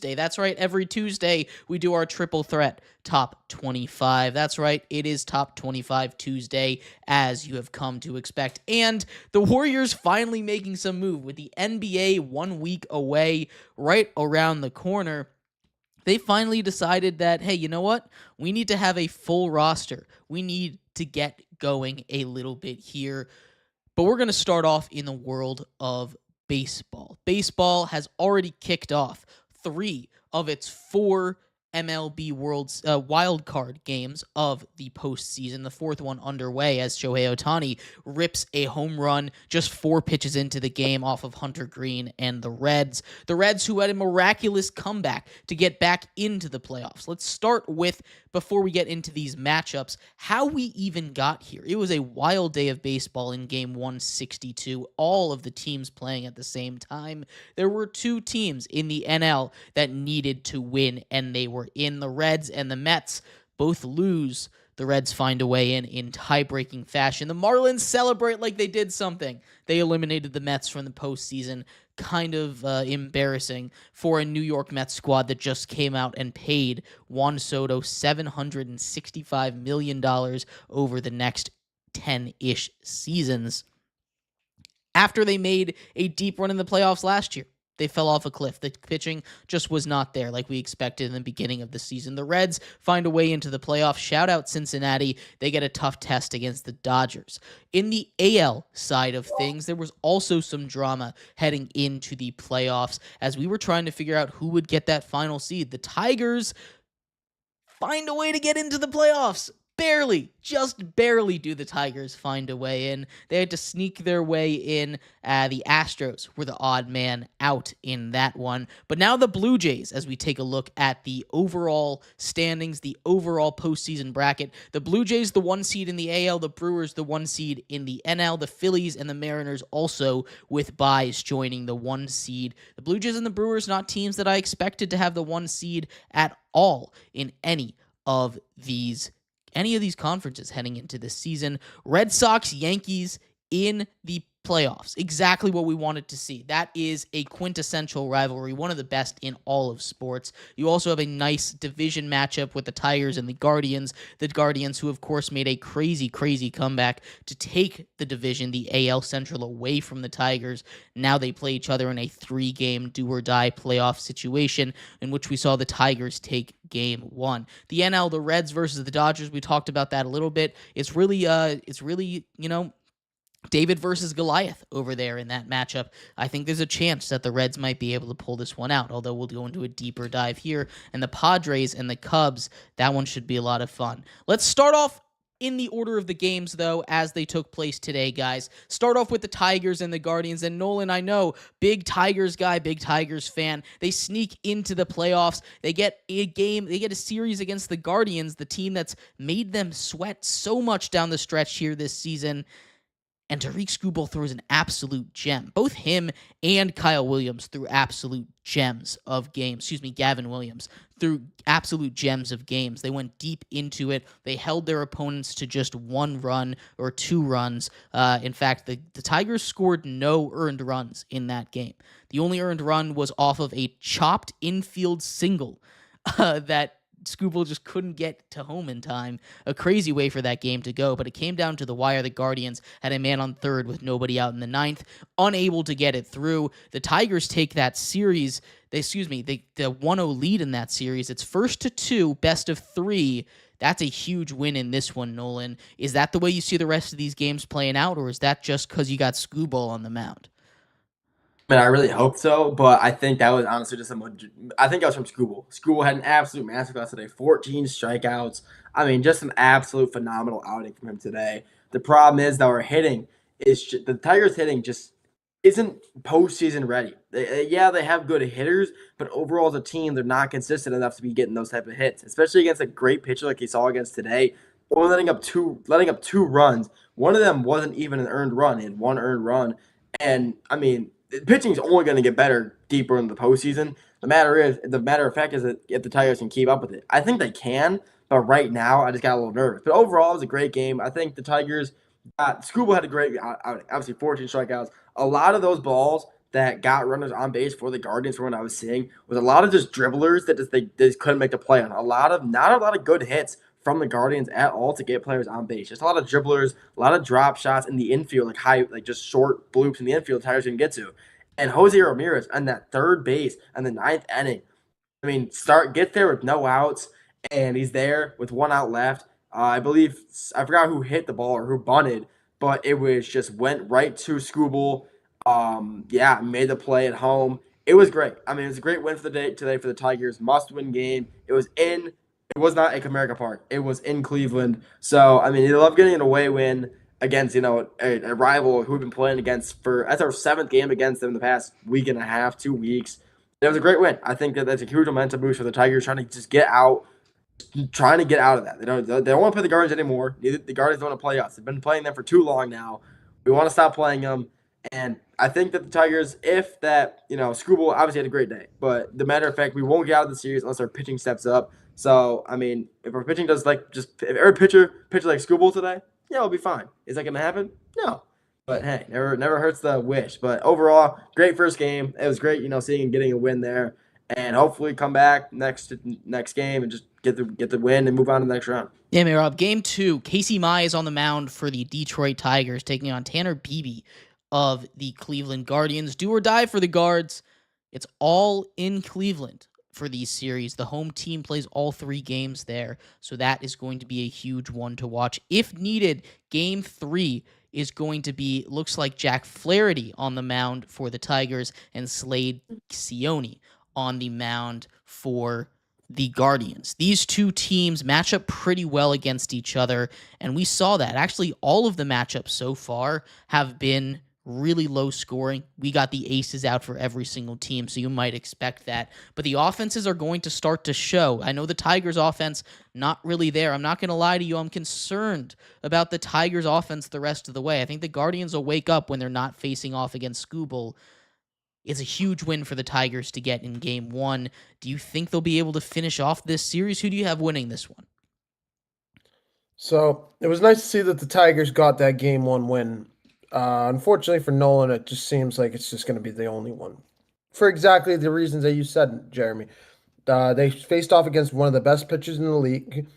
Tuesday. That's right, every Tuesday we do our triple threat top 25. That's right, it is top 25 Tuesday, as you have come to expect. And the Warriors finally making some move with the NBA 1 week away, right around the corner. They finally decided that, hey, you know what? We need to have a full roster. We need to get going a little bit here. But we're going to start off in the world of baseball. Baseball has already kicked off 3 of its 4 MLB World's wild card games of the postseason. The 4th one underway as Shohei Ohtani rips a home run just 4 pitches into the game off of Hunter Green and the Reds. The Reds, who had a miraculous comeback to get back into the playoffs. Let's start with, before we get into these matchups, how we even got here. It was a wild day of baseball in game 162. All of the teams playing at the same time. There were 2 teams in the NL that needed to win, and they were in. The Reds and the Mets both lose. The Reds find a way in tie-breaking fashion. The Marlins celebrate like they did something. They eliminated the Mets from the postseason. Kind of embarrassing for a New York Mets squad that just came out and paid Juan Soto $765 million over the next 10-ish seasons. After they made a deep run in the playoffs last year, they fell off a cliff. The pitching just was not there like we expected in the beginning of the season. The Reds find a way into the playoffs. Shout out Cincinnati. They get a tough test against the Dodgers. In the AL side of things, there was also some drama heading into the playoffs as we were trying to figure out who would get that final seed. The Tigers find a way to get into the playoffs. Just barely do the Tigers find a way in. They had to sneak their way in. The Astros were the odd man out in that one. But now the Blue Jays, as we take a look at the overall standings, the overall postseason bracket. The Blue Jays, the 1 seed in the AL. The Brewers, the 1 seed in the NL. The Phillies and the Mariners also with byes joining the 1 seed. The Blue Jays and the Brewers, not teams that I expected to have the 1 seed at all in any of these conferences heading into this season. Red Sox, Yankees in the playoffs. Exactly what we wanted to see. That is a quintessential rivalry, one of the best in all of sports. You also have a nice division matchup with the Tigers and the Guardians. The Guardians, who of course made a crazy comeback to take the division, the AL Central, away from the Tigers. Now they play each other in a 3-game do-or-die playoff situation in which we saw the Tigers take game 1. The NL, the Reds versus the Dodgers, we talked about that a little bit. It's really, David versus Goliath over there in that matchup. I think there's a chance that the Reds might be able to pull this one out, although we'll go into a deeper dive here. And the Padres and the Cubs, that one should be a lot of fun. Let's start off in the order of the games, though, as they took place today, guys. Start off with the Tigers and the Guardians. And Nolan, I know, big Tigers guy, big Tigers fan. They sneak into the playoffs. They get a series against the Guardians, the team that's made them sweat so much down the stretch here this season. And Tariq Skubal throws an absolute gem. Both him and Kyle Williams threw absolute gems of games. Gavin Williams threw absolute gems of games. They went deep into it. They held their opponents to just 1 run or 2 runs. In fact, the Tigers scored no earned runs in that game. The only earned run was off of a chopped infield single that Skubal just couldn't get to home in time. A crazy way for that game to go, but it came down to the wire. The Guardians had a man on third with nobody out in the 9th, unable to get it through. The Tigers take that series, the 1-0 lead in that series. It's 1-2, best of 3. That's a huge win in this one, Nolan. Is that the way you see the rest of these games playing out, or is that just because you got Skubal on the mound? I mean, I really hope so, but I think that was honestly I think that was from Skubal. Skubal had an absolute masterclass today, 14 strikeouts. I mean, just an absolute phenomenal outing from him today. The problem is that our hitting the Tigers' hitting just isn't postseason ready. They have good hitters, but overall as a team, they're not consistent enough to be getting those type of hits, especially against a great pitcher like he saw against today. Only letting up two runs. One of them wasn't even an earned run. He had 1 earned run, and I mean, pitching is only going to get better deeper in the postseason. The matter of fact is that if the Tigers can keep up with it, I think they can. But right now, I just got a little nervous. But overall, it was a great game. I think the Tigers Skubal had a great outing. Obviously 14 strikeouts. A lot of those balls that got runners on base for the Guardians from what I was seeing was a lot of just dribblers that they just couldn't make the play on. Not a lot of good hits from the Guardians at all to get players on base. Just a lot of dribblers, a lot of drop shots in the infield, like just short bloops in the infield Tigers can get to. And Jose Ramirez on that third base on the ninth inning. I mean, get there with no outs, and he's there with one out left. I believe I forgot who hit the ball or who bunted, but it was just went right to Scooble. Yeah, made the play at home. It was great. I mean, it was a great win for the day today for the Tigers. Must-win game. It was not at Comerica Park. It was in Cleveland. So I mean, you love getting an away win against a rival who we've been playing against for that's our seventh game against them in the past week and a half, 2 weeks. It was a great win. I think that's a huge momentum boost for the Tigers trying to just trying to get out of that. They don't want to play the Guardians anymore. The Guardians don't want to play us. They've been playing them for too long now. We want to stop playing them. And I think that the Tigers, if that, Scooble obviously had a great day. But the matter of fact, we won't get out of the series unless our pitching steps up. So, I mean, if our pitching does if every pitcher pitches like Scooble today, yeah, it'll be fine. Is that going to happen? No. But hey, never hurts the wish. But overall, great first game. It was great, seeing and getting a win there. And hopefully come back next game and just get the win and move on to the next round. Yeah, Mehrob. Game 2, Casey Mai is on the mound for the Detroit Tigers, taking on Tanner Beebe of the Cleveland Guardians. Do or die for the Guards. It's all in Cleveland for these series. The home team plays all 3 games there, so that is going to be a huge one to watch. If needed, Game 3 is going to be, looks like Jack Flaherty on the mound for the Tigers and Slade Cioni on the mound for the Guardians. These two teams match up pretty well against each other, and we saw that. Actually, all of the matchups so far have been really low scoring. We got the aces out for every single team, so you might expect that. But the offenses are going to start to show. I know the Tigers' offense, not really there. I'm not going to lie to you. I'm concerned about the Tigers' offense the rest of the way. I think the Guardians will wake up when they're not facing off against Scooble. It's a huge win for the Tigers to get in Game 1. Do you think they'll be able to finish off this series? Who do you have winning this one? So it was nice to see that the Tigers got that Game 1 win. Unfortunately for Nolan, it just seems like it's just going to be the only one. For exactly the reasons that you said, Jeremy. They faced off against one of the best pitchers in the league,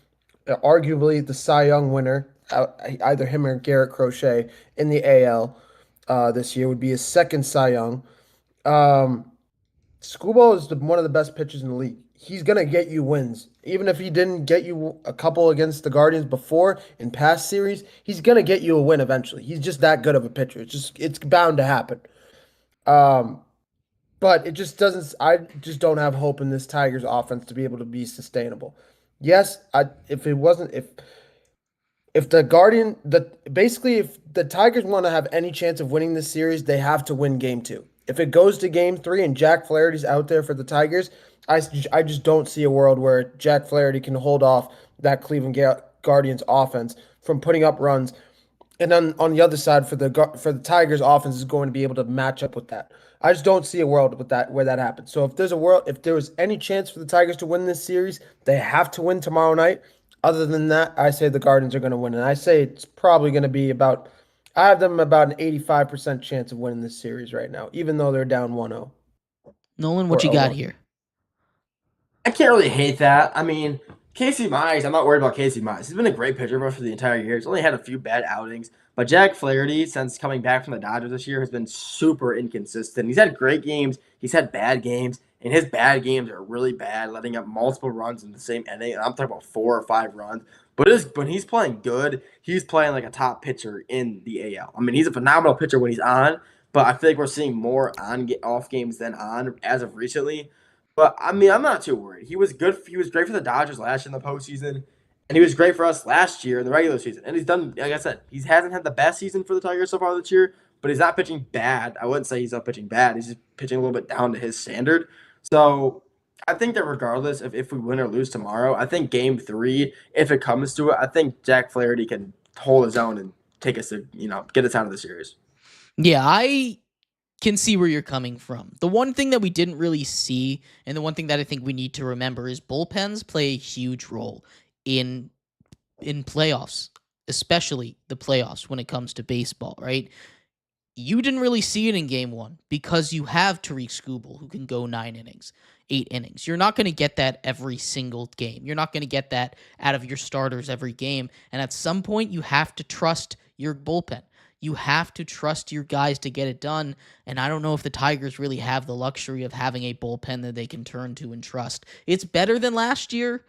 arguably the Cy Young winner, either him or Garrett Crochet in the AL this year, would be his second Cy Young. Scoobo is one of the best pitchers in the league. He's going to get you wins. Even if he didn't get you a couple against the Guardians before in past series, he's going to get you a win eventually. He's just that good of a pitcher. It's bound to happen. But it just doesn't – I just don't have hope in this Tigers offense to be able to be sustainable. Yes, if the Tigers want to have any chance of winning this series, they have to win Game 2. If it goes to Game 3 and Jack Flaherty's out there for the Tigers, I just don't see a world where Jack Flaherty can hold off that Cleveland Guardians offense from putting up runs. And then on the other side, for the Tigers offense is going to be able to match up with that. I just don't see a world where that happens. So if there was any chance for the Tigers to win this series, they have to win tomorrow night. Other than that, I say the Guardians are going to win. And I say it's probably going to be I have them about an 85% chance of winning this series right now, even though they're down 1-0. Nolan, what you got here? I can't really hate that. I mean, Casey Mize, I'm not worried about Casey Mize. He's been a great pitcher for us for the entire year. He's only had a few bad outings. But Jack Flaherty, since coming back from the Dodgers this year, has been super inconsistent. He's had great games. He's had bad games. And his bad games are really bad, letting up multiple runs in the same inning. And I'm talking about 4 or 5 runs. But when he's playing good, he's playing like a top pitcher in the AL. I mean, he's a phenomenal pitcher when he's on. But I feel like we're seeing more off games than on as of recently. But I mean, I'm not too worried. He was good. He was great for the Dodgers last year in the postseason, and he was great for us last year in the regular season. And he's done, like I said, he hasn't had the best season for the Tigers so far this year, but he's not pitching bad. I wouldn't say he's not pitching bad. He's just pitching a little bit down to his standard. So I think that regardless of if we win or lose tomorrow, I think Game 3, if it comes to it, I think Jack Flaherty can hold his own and take us to, get us out of the series. Yeah, I can see where you're coming from. The one thing that we didn't really see, and the one thing that I think we need to remember, is bullpens play a huge role in playoffs, especially the playoffs when it comes to baseball, right? You didn't really see it in game one because you have Tariq Skubal who can go 9 innings, 8 innings. You're not going to get that every single game. You're not going to get that out of your starters every game. And at some point, you have to trust your bullpen. You have to trust your guys to get it done. And I don't know if the Tigers really have the luxury of having a bullpen that they can turn to and trust. It's better than last year,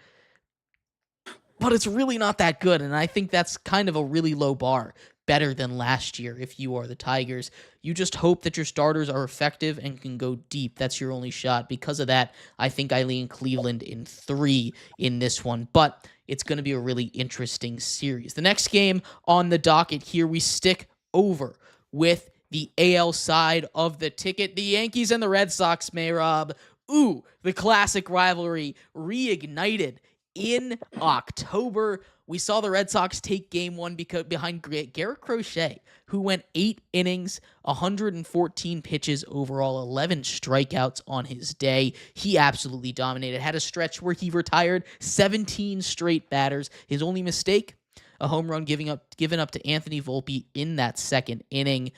but it's really not that good. And I think that's kind of a really low bar. Better than last year if you are the Tigers. You just hope that your starters are effective and can go deep. That's your only shot. Because of that, I think I lean Cleveland in 3 in this one. But it's going to be a really interesting series. The next game on the docket here, we stick over with the AL side of the ticket. The Yankees and the Red Sox, Mehrob. Ooh, the classic rivalry reignited in October. We saw the Red Sox take game one behind Garrett Crochet, who went 8 innings, 114 pitches overall, 11 strikeouts on his day. He absolutely dominated. Had a stretch where he retired 17 straight batters. His only mistake, a home run given up to Anthony Volpe in that second inning.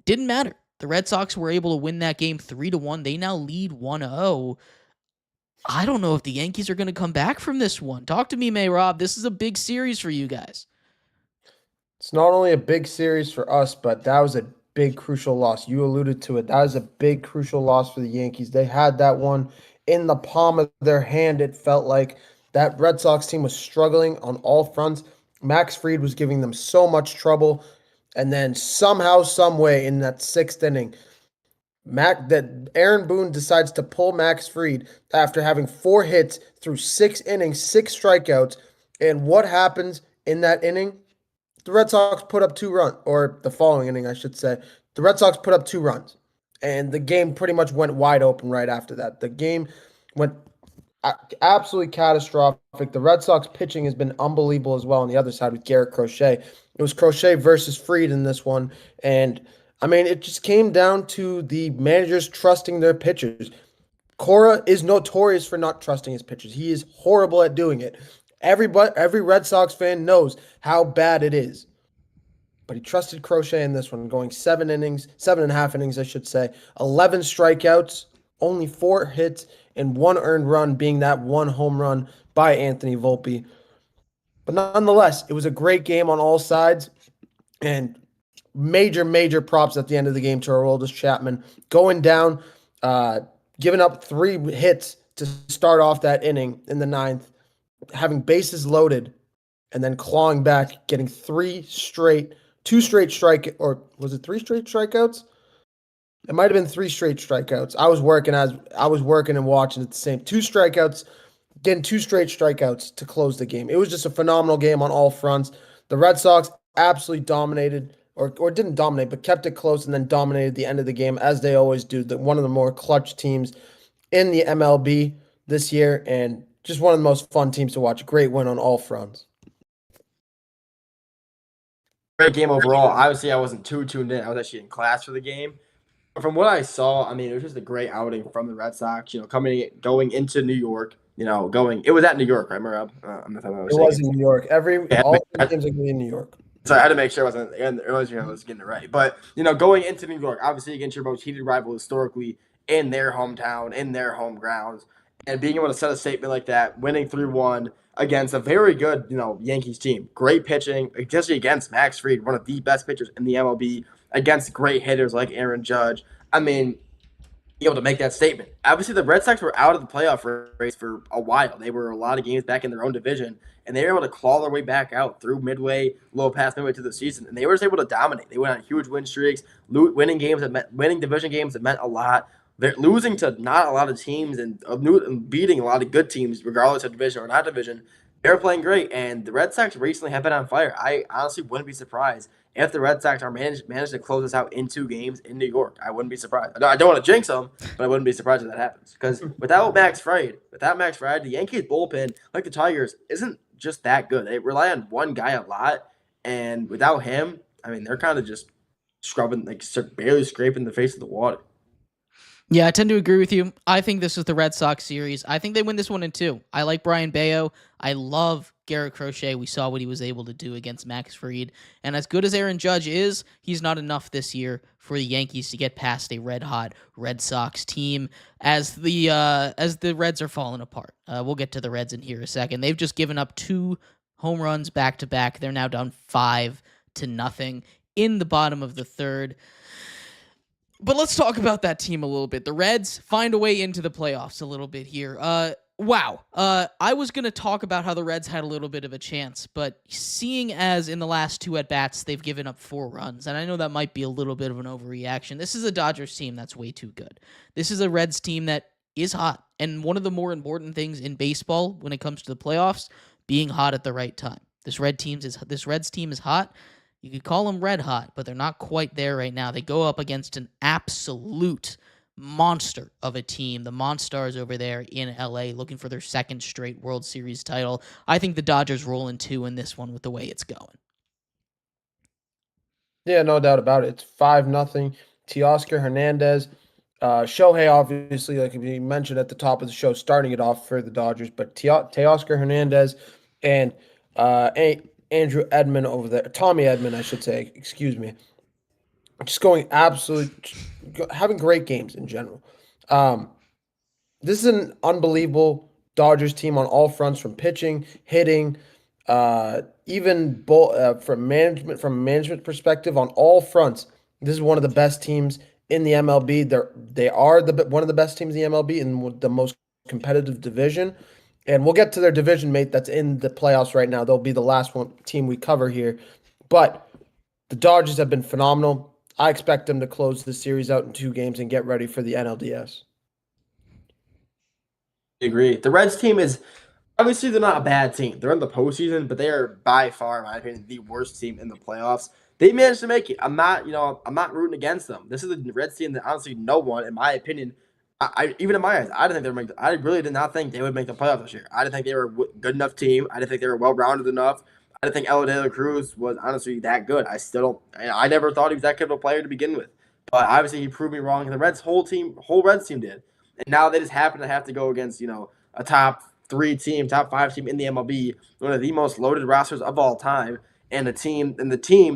Didn't matter. The Red Sox were able to win that game 3-1. They now lead 1-0. I don't know if the Yankees are going to come back from this one. Talk to me, Mehrob. This is a big series for you guys. It's not only a big series for us, but that was a big, crucial loss. You alluded to it. That was a big, crucial loss for the Yankees. They had that one in the palm of their hand. It felt like that Red Sox team was struggling on all fronts. Max Fried was giving them so much trouble. And then somehow, some way in that 6th inning, Aaron Boone decides to pull Max Fried after having 4 hits through 6 innings, 6 strikeouts. And what happens in that inning? The Red Sox put up 2 runs, or the following inning, I should say. The Red Sox put up 2 runs, and the game pretty much went wide open right after that. The game went absolutely catastrophic. The Red Sox pitching has been unbelievable as well on the other side with Garrett Crochet. It was Crochet versus Fried in this one, and I mean, it just came down to the managers trusting their pitchers. Cora is notorious for not trusting his pitchers. He is horrible at doing it. Every Red Sox fan knows how bad it is. But he trusted Crochet in this one, going 7.5 innings, I should say. 11 strikeouts, only 4 hits, and 1 earned run, being that 1 home run by Anthony Volpe. But nonetheless, it was a great game on all sides. And major props at the end of the game to Aroldis Chapman. Going down, giving up 3 hits to start off that inning in the 9th. Having bases loaded and then clawing back, getting 2 straight strikeouts? It might have been 3 straight strikeouts. I was working and watching at the same 2 strikeouts, getting 2 straight strikeouts to close the game. It was just a phenomenal game on all fronts. The Red Sox absolutely dominated, or didn't dominate, but kept it close and then dominated the end of the game as they always do. One of the more clutch teams in the MLB this year, and just one of the most fun teams to watch. Great win on all fronts. Great game overall. Obviously, I wasn't too tuned in. I was actually in class for the game. From what I saw, I mean, it was just a great outing from the Red Sox. Going into New York. It was at New York, right, Mehrob? It was in New York. All the games are going to be in New York. So I had to make sure I was getting it right. But going into New York, obviously against your most heated rival historically in their hometown, in their home grounds, and being able to set a statement like that, winning 3-1 against a very good, Yankees team. Great pitching, especially against Max Fried, one of the best pitchers in the MLB, against great hitters like Aaron Judge. I mean, be able to make that statement. Obviously, the Red Sox were out of the playoff race for a while. They were a lot of games back in their own division, and they were able to claw their way back out through past midway to the season, and they were just able to dominate. They went on huge win streaks, winning division games that meant a lot. They're losing to not a lot of teams and beating a lot of good teams, regardless of division or not division. They're playing great, and the Red Sox recently have been on fire. I honestly wouldn't be surprised if the Red Sox are managed to close this out in 2 games in New York. I wouldn't be surprised. I don't want to jinx them, but I wouldn't be surprised if that happens. Because without Max Fried, the Yankees bullpen, like the Tigers, isn't just that good. They rely on one guy a lot, and without him, I mean, they're kind of just barely scraping the face of the water. Yeah, I tend to agree with you. I think this is the Red Sox series. I think they win this one in 2. I like Brian Bayo. I love Garrett Crochet. We saw what he was able to do against Max Fried. And as good as Aaron Judge is, he's not enough this year for the Yankees to get past a red-hot Red Sox team as the Reds are falling apart. We'll get to the Reds in here in a second. They've just given up 2 home runs back-to-back. They're now down 5-0 in the bottom of the third. But let's talk about that team a little bit. The Reds find a way into the playoffs a little bit here. Wow. I was going to talk about how the Reds had a little bit of a chance, but seeing as in the last 2 at-bats, they've given up 4 runs, and I know that might be a little bit of an overreaction. This is a Dodgers team that's way too good. This is a Reds team that is hot, and one of the more important things in baseball when it comes to the playoffs, being hot at the right time. This Reds team is hot. You could call them red hot, but they're not quite there right now. They go up against an absolute monster of a team. The Monstars over there in LA looking for their 2nd straight World Series title. I think the Dodgers roll in 2 in this one with the way it's going. Yeah, no doubt about it. It's 5-0. Teoscar Hernandez. Shohei, obviously, like we mentioned at the top of the show, starting it off for the Dodgers, but Teoscar Hernandez and Andrew Edman over there, Tommy Edman, I should say, excuse me, just going having great games in general. This is an unbelievable Dodgers team on all fronts, from pitching, hitting, even from a management perspective, on all fronts. This is one of the best teams in the MLB. They are one of the best teams in the MLB in the most competitive division. And we'll get to their division mate that's in the playoffs right now. They'll be the last team we cover here. But the Dodgers have been phenomenal. I expect them to close the series out in 2 games and get ready for the NLDS. I agree. The Reds team is obviously they're not a bad team. They're in the postseason, but they are by far, in my opinion, the worst team in the playoffs. They managed to make it. I'm not rooting against them. This is the Reds team that honestly no one, in my opinion, I even in my eyes, I didn't think they would make. I really did not think they would make the playoffs this year. I didn't think they were a good enough team. I didn't think they were well rounded enough. I didn't think Ella De La Cruz was honestly that good. I still don't. I never thought he was that good of a player to begin with. But obviously he proved me wrong. The Reds whole Reds team did, and now they just happen to have to go against a top 3 team, top 5 team in the MLB, one of the most loaded rosters of all time, and the team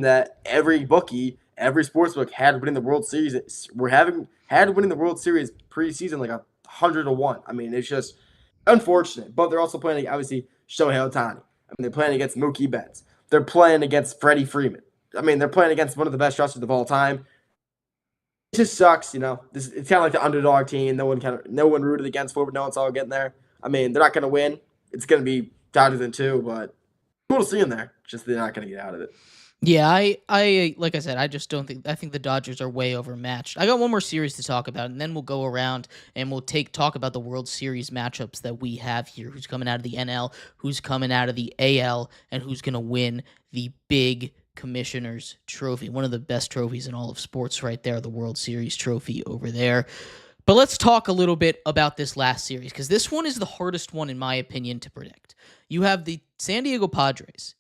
that every bookie, every sportsbook had winning the World Series. Had winning the World Series preseason like 100-1. I mean, it's just unfortunate. But they're also playing obviously Shohei Ohtani. I mean, they're playing against Mookie Betts. They're playing against Freddie Freeman. I mean, they're playing against one of the best rosters of all time. It just sucks, it's kind of like the underdog team. No one rooted against for, but no one's all getting there. I mean, they're not going to win. It's going to be Dodgers in 2, but cool to see them there. Just they're not going to get out of it. Yeah, I like I said, I think the Dodgers are way overmatched. I got one more series to talk about, and then we'll go around and we'll talk about the World Series matchups that we have here. Who's coming out of the NL, who's coming out of the AL, and who's going to win the big Commissioner's Trophy. One of the best trophies in all of sports right there, the World Series trophy over there. But let's talk a little bit about this last series, because this one is the hardest one, in my opinion, to predict. You have the San Diego Padres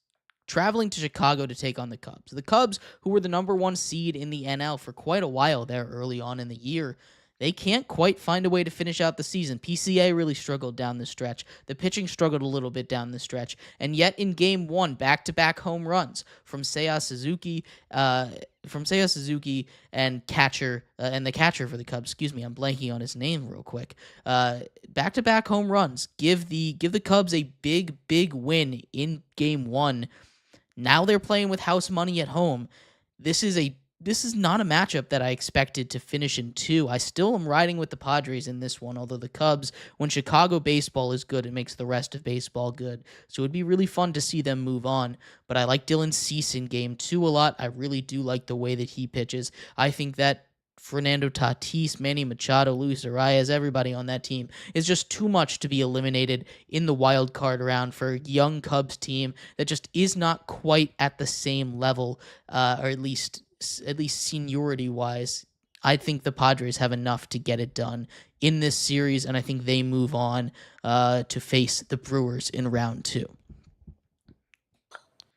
traveling to Chicago to take on the Cubs. The Cubs, who were the number 1 seed in the NL for quite a while there early on in the year, they can't quite find a way to finish out the season. PCA really struggled down the stretch. The pitching struggled a little bit down the stretch. And yet in Game 1, back-to-back home runs from Seiya Suzuki and the catcher for the Cubs. Excuse me, I'm blanking on his name real quick. Back-to-back home runs give the Cubs a big win in Game 1. Now they're playing with house money at home. This is not a matchup that I expected to finish in 2. I still am riding with the Padres in this one, although the Cubs, when Chicago baseball is good, it makes the rest of baseball good. So it'd be really fun to see them move on. But I like Dylan Cease in Game 2 a lot. I really do like the way that he pitches. I think that Fernando Tatis, Manny Machado, Luis Arias, everybody on that team is just too much to be eliminated in the wild card round for a young Cubs team that just is not quite at the same level, or at least seniority wise. I think the Padres have enough to get it done in this series, and I think they move on to face the Brewers in round 2.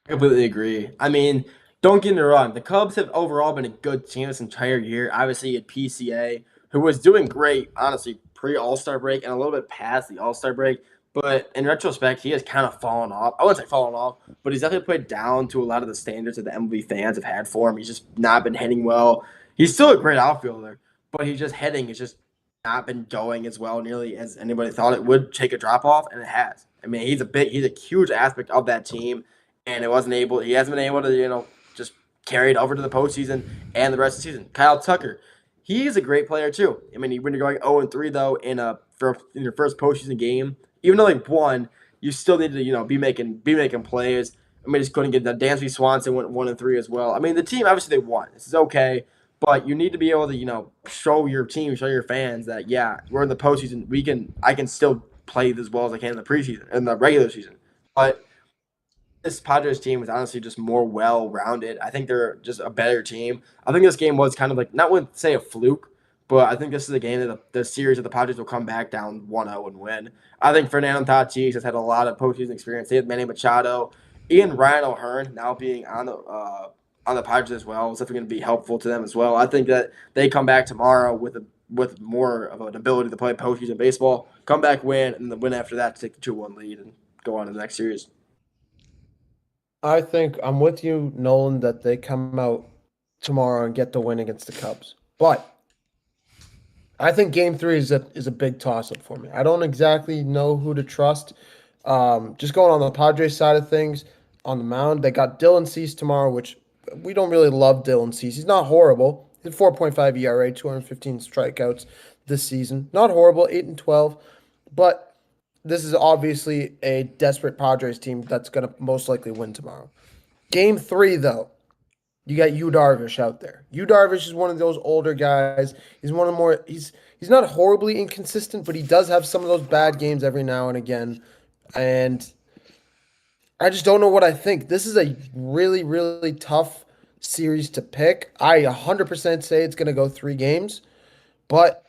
I completely agree. I mean, don't get me wrong. The Cubs have overall been a good team this entire year. Obviously, you had PCA, who was doing great, honestly, pre All-Star break and a little bit past the All-Star break. But in retrospect, he has kind of fallen off. I wouldn't say fallen off, but he's definitely played down to a lot of the standards that the MLB fans have had for him. He's just not been hitting well. He's still a great outfielder, but he's just hitting. It's just not been going as well nearly as anybody thought it would. Take a drop off, and it has. I mean, he's a huge aspect of that team, and he hasn't been able to just carry it over to the postseason and the rest of the season. Kyle Tucker, he's a great player too. I mean, when you're going 0-3 though in your first postseason game, even though they won, you still need to be making plays. I mean, just couldn't get that. Dansby Swanson went 1-3 as well. I mean, the team obviously they won. This is okay, but you need to be able to show your team, show your fans that we're in the postseason. I can still play as well as I can in the preseason and the regular season. But this Padres team is honestly just more well-rounded. I think they're just a better team. I think this game was kind of like, not would say a fluke, but I think this is a game that the series that the Padres will come back down 1-0 and win. I think Fernando Tatis has had a lot of postseason experience. They had Manny Machado, Ian Ryan O'Hearn now being on the Padres as well. It's definitely going to be helpful to them as well. I think that they come back tomorrow with more of an ability to play postseason baseball, come back, win, and then win after that to take the 2-1 lead and go on to the next series. I think I'm with you, Nolan, that they come out tomorrow and get the win against the Cubs. But I think Game 3 is a big toss-up for me. I don't exactly know who to trust. Just going on the Padres side of things, on the mound, they got Dylan Cease tomorrow, which we don't really love Dylan Cease. He's not horrible. He's 4.5 ERA, 215 strikeouts this season. Not horrible, 8-12. But this is obviously a desperate Padres team that's going to most likely win tomorrow. Game 3, though, you got Yu Darvish out there. Yu Darvish is one of those older guys. He's one of the more. He's not horribly inconsistent, but he does have some of those bad games every now and again. And I just don't know what I think. This is a really, really tough series to pick. I 100% say it's going to go 3 games, but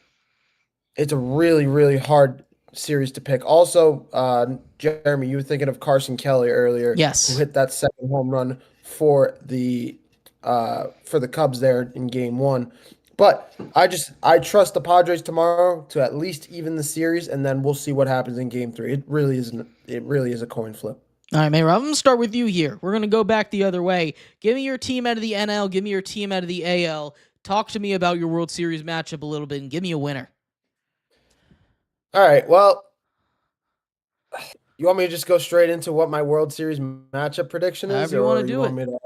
it's a really, really hard series to pick. Also, Jeremy, you were thinking of Carson Kelly earlier. Yes. Who hit that second home run for the Cubs there in Game 1. But I trust the Padres tomorrow to at least even the series, and then we'll see what happens in Game 3. It really is a coin flip. All right, Mehrob, I'm going to start with you here. We're going to go back the other way. Give me your team out of the NL. Give me your team out of the AL. Talk to me about your World Series matchup a little bit and give me a winner. All right, well, you want me to just go straight into what my World Series matchup prediction is? However you want to do it. Me to,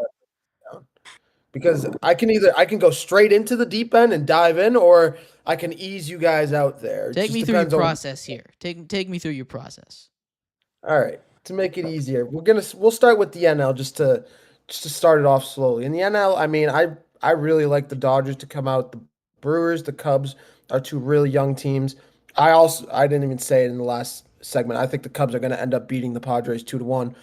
because I can go straight into the deep end and dive in, or I can ease you guys out there. Take me through your process here. Take me through your process. All right, to make it easier, we'll start with the NL just to start it off slowly. In the NL, I mean, I really like the Dodgers to come out. The Brewers, the Cubs are 2 really young teams. I didn't even say it in the last segment. I think the Cubs are going to end up beating the Padres 2-1.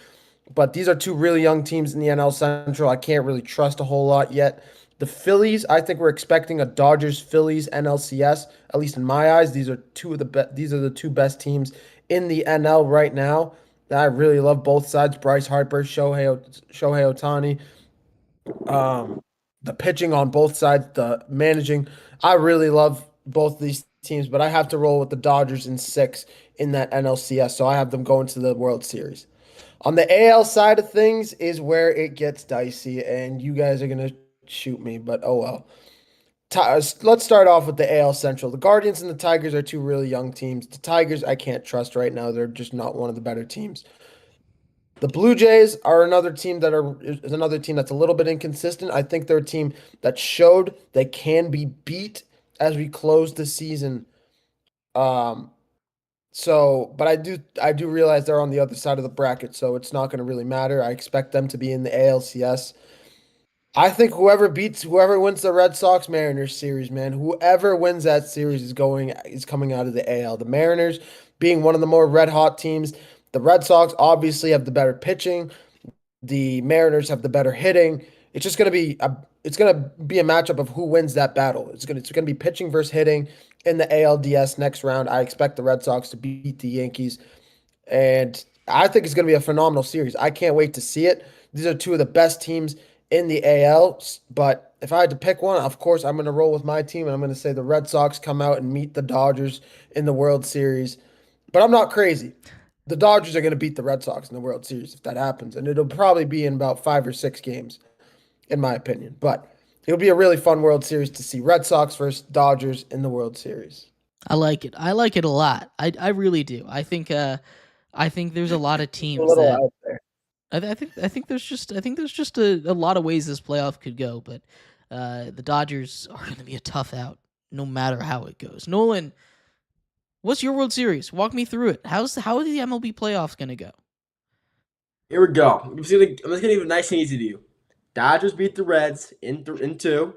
But these are 2 really young teams in the NL Central. I can't really trust a whole lot yet. The Phillies, I think we're expecting a Dodgers-Phillies NLCS. At least in my eyes, these are the 2 best teams in the NL right now. I really love both sides. Bryce Harper, Shohei Ohtani. The pitching on both sides, the managing. I really love both these teams, but I have to roll with the Dodgers in 6 in that NLCS, so I have them going to the World Series. On the AL side of things is where it gets dicey, and you guys are going to shoot me, but oh well. Let's start off with the AL Central. The Guardians and the Tigers are 2 really young teams. The Tigers I can't trust right now. They're just not one of the better teams. The Blue Jays are another team that's a little bit inconsistent. I think they're a team that showed they can be beat as we close the season. But I do realize they're on the other side of the bracket, so it's not going to really matter. I expect them to be in the ALCS. I think whoever wins the Red Sox Mariners series, man, whoever wins that series is coming out of the AL. The Mariners being one of the more red hot teams. The Red Sox obviously have the better pitching. The Mariners have the better hitting. It's just going to be a matchup of who wins that battle. It's going to be pitching versus hitting in the ALDS next round. I expect the Red Sox to beat the Yankees, and I think it's going to be a phenomenal series. I can't wait to see it. These are 2 of the best teams in the AL. But if I had to pick one, of course, I'm going to roll with my team, and I'm going to say the Red Sox come out and meet the Dodgers in the World Series. But I'm not crazy. The Dodgers are going to beat the Red Sox in the World Series if that happens, and it'll probably be in about 5 or 6 games, in my opinion. But it'll be a really fun World Series to see Red Sox versus Dodgers in the World Series. I like it. I like it a lot. I really do. I think there's a lot of A teams little that out there. I think there's just a lot of ways this playoff could go, but the Dodgers are going to be a tough out no matter how it goes. Nolan, what's your World Series? How are the MLB playoffs going to go? Here we go. I'm just gonna give it nice and easy to you. Dodgers beat the Reds in 2,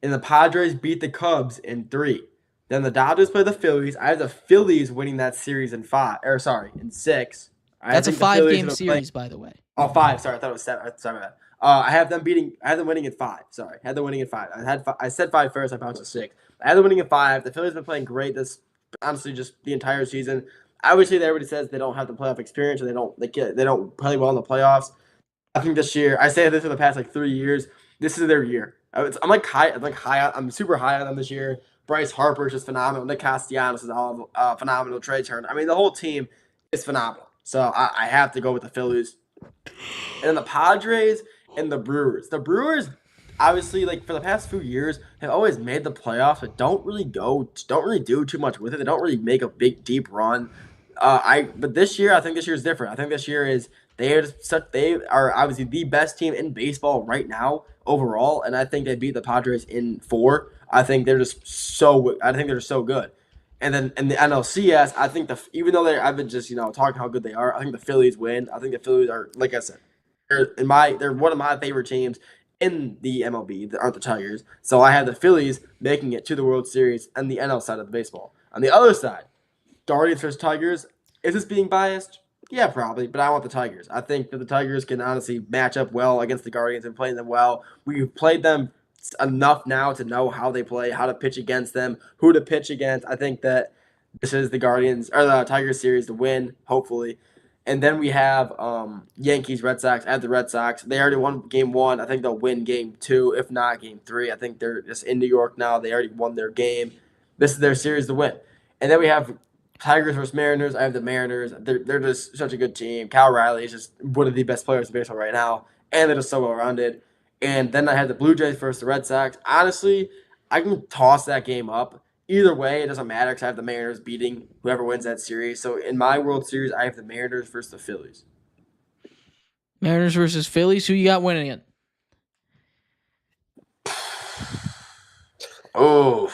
and the Padres beat the Cubs in 3. Then the Dodgers play the Phillies. I have the Phillies winning that series in 6. That's a think the Phillies 5-game are gonna play. series, by the way. Oh, 5. Sorry, I thought it was 7. Sorry about that. I have them winning in 5. Sorry, I had them winning in 5. I said 5 first. I bounced to 6. I had them winning in 5. The Phillies have been playing great this, honestly, just the entire season. Obviously, everybody says they don't have the playoff experience or they don't play well in the playoffs. I think this year, I say this for the past 3 years. This is their year. I'm super high on them this year. Bryce Harper is just phenomenal. Nick Castellanos is all phenomenal. Trey Turner. I mean, the whole team is phenomenal. So I have to go with the Phillies. And then the Padres and the Brewers. The Brewers, obviously, for the past few years, have always made the playoffs, but don't really do too much with it. They don't really make a big, deep run. But this year, I think this year is different. I think this year is they are obviously the best team in baseball right now overall, and I think they beat the Padres in 4. I think they're just so good. And then in the NLCS, I think even though I've been just talking how good they are, I think the Phillies win. I think the Phillies are, like I said, they're one of my favorite teams in the MLB. That aren't the Tigers. So I have the Phillies making it to the World Series on the NL side of the baseball. On the other side, Guardians versus Tigers. Is this being biased? Yeah, probably, but I want the Tigers. I think that the Tigers can honestly match up well against the Guardians and play them well. We've played them enough now to know how they play, how to pitch against them, who to pitch against. I think that this is the Guardians or the Tigers series to win, hopefully. And then we have Yankees, Red Sox. I have the Red Sox. They already won game 1. I think they'll win game 2, if not game 3. I think they're just in New York now. They already won their game. This is their series to win. And then we have Tigers versus Mariners. I have the Mariners. They're just such a good team. Cal Riley is just one of the best players in baseball right now, and they're just so well-rounded. And then I have the Blue Jays versus the Red Sox. Honestly, I can toss that game up. Either way, it doesn't matter because I have the Mariners beating whoever wins that series. So in my World Series, I have the Mariners versus the Phillies. Mariners versus Phillies. Who you got winning it? Oh,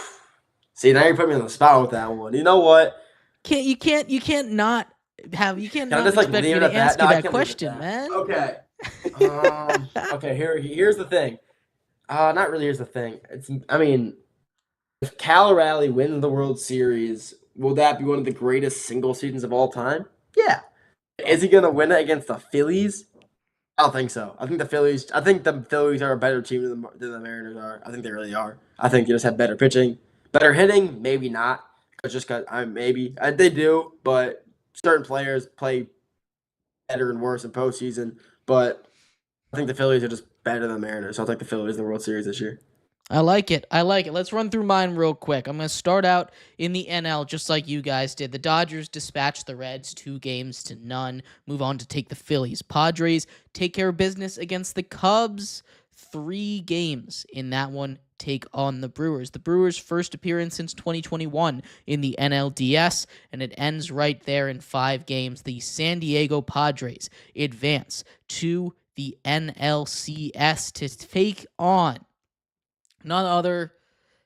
see, now you're putting me on the spot with that one. You know what? You can't not expect me to ask No, you I that can't question, leave it man. Okay. Okay. Here's the thing. Not really. Here's the thing. If Cal Raleigh wins the World Series, will that be one of the greatest single seasons of all time? Yeah. Is he gonna win it against the Phillies? I don't think so. I think the Phillies are a better team than the Mariners are. I think they really are. I think they just have better pitching, better hitting. Maybe not, because they do. But certain players play better and worse in postseason. But I think the Phillies are just better than the Mariners. So I'll take the Phillies in the World Series this year. I like it. Let's run through mine real quick. I'm going to start out in the NL just like you guys did. The Dodgers dispatch the Reds 2-0. Move on to take the Phillies. Padres take care of business against the Cubs. 3 games in that one. Take on the Brewers. The Brewers' first appearance since 2021 in the NLDS, and it ends right there in 5 games. The San Diego Padres advance to the NLCS to take on none other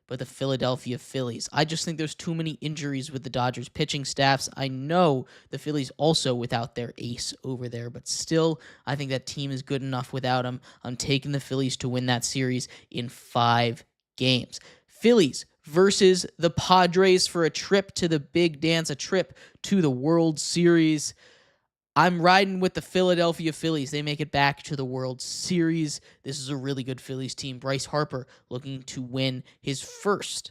but the Philadelphia Phillies. I just think there's too many injuries with the Dodgers pitching staffs. I know the Phillies also without their ace over there, but still, I think that team is good enough without him. I'm taking the Phillies to win that series in 5 games. Phillies versus the Padres for a trip to the big dance, a trip to the World Series. I'm riding with the Philadelphia Phillies. They make it back to the World Series. This is a really good Phillies team. Bryce Harper looking to win his first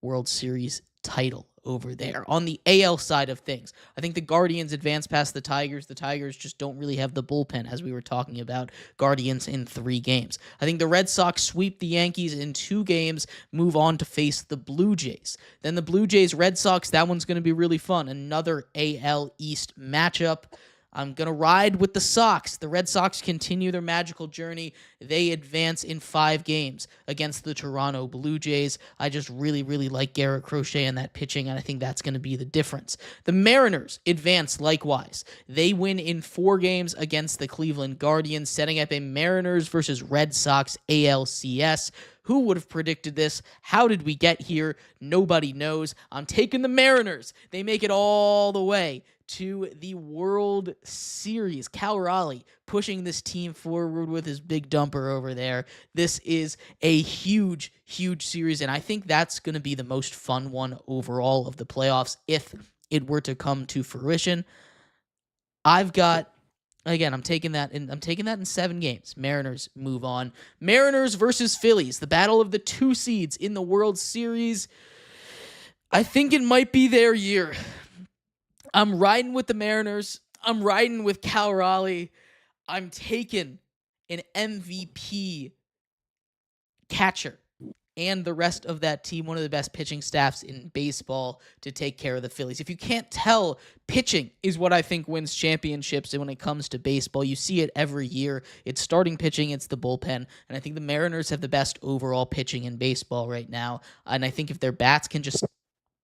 World Series title over there. On the AL side of things, I think the Guardians advance past the Tigers. The Tigers just don't really have the bullpen, as we were talking about. Guardians in 3 games. I think the Red Sox sweep the Yankees in 2 games, move on to face the Blue Jays. Then the Blue Jays, Red Sox, that one's going to be really fun. Another AL East matchup. I'm going to ride with the Sox. The Red Sox continue their magical journey. They advance in 5 games against the Toronto Blue Jays. I just really, really like Garrett Crochet and that pitching, and I think that's going to be the difference. The Mariners advance likewise. They win in 4 games against the Cleveland Guardians, setting up a Mariners versus Red Sox ALCS. Who would have predicted this? How did we get here? Nobody knows. I'm taking the Mariners. They make it all the way to the World Series. Cal Raleigh pushing this team forward with his big dumper over there. This is a huge, huge series, and I think that's going to be the most fun one overall of the playoffs if it were to come to fruition. I'm taking that in 7 games. Mariners move on. Mariners versus Phillies, the battle of the 2 seeds in the World Series. I think it might be their year. I'm riding with the Mariners. I'm riding with Cal Raleigh. I'm taking an MVP catcher and the rest of that team, one of the best pitching staffs in baseball, to take care of the Phillies. If you can't tell, pitching is what I think wins championships when it comes to baseball. You see it every year. It's starting pitching, it's the bullpen, and I think the Mariners have the best overall pitching in baseball right now, and I think if their bats can just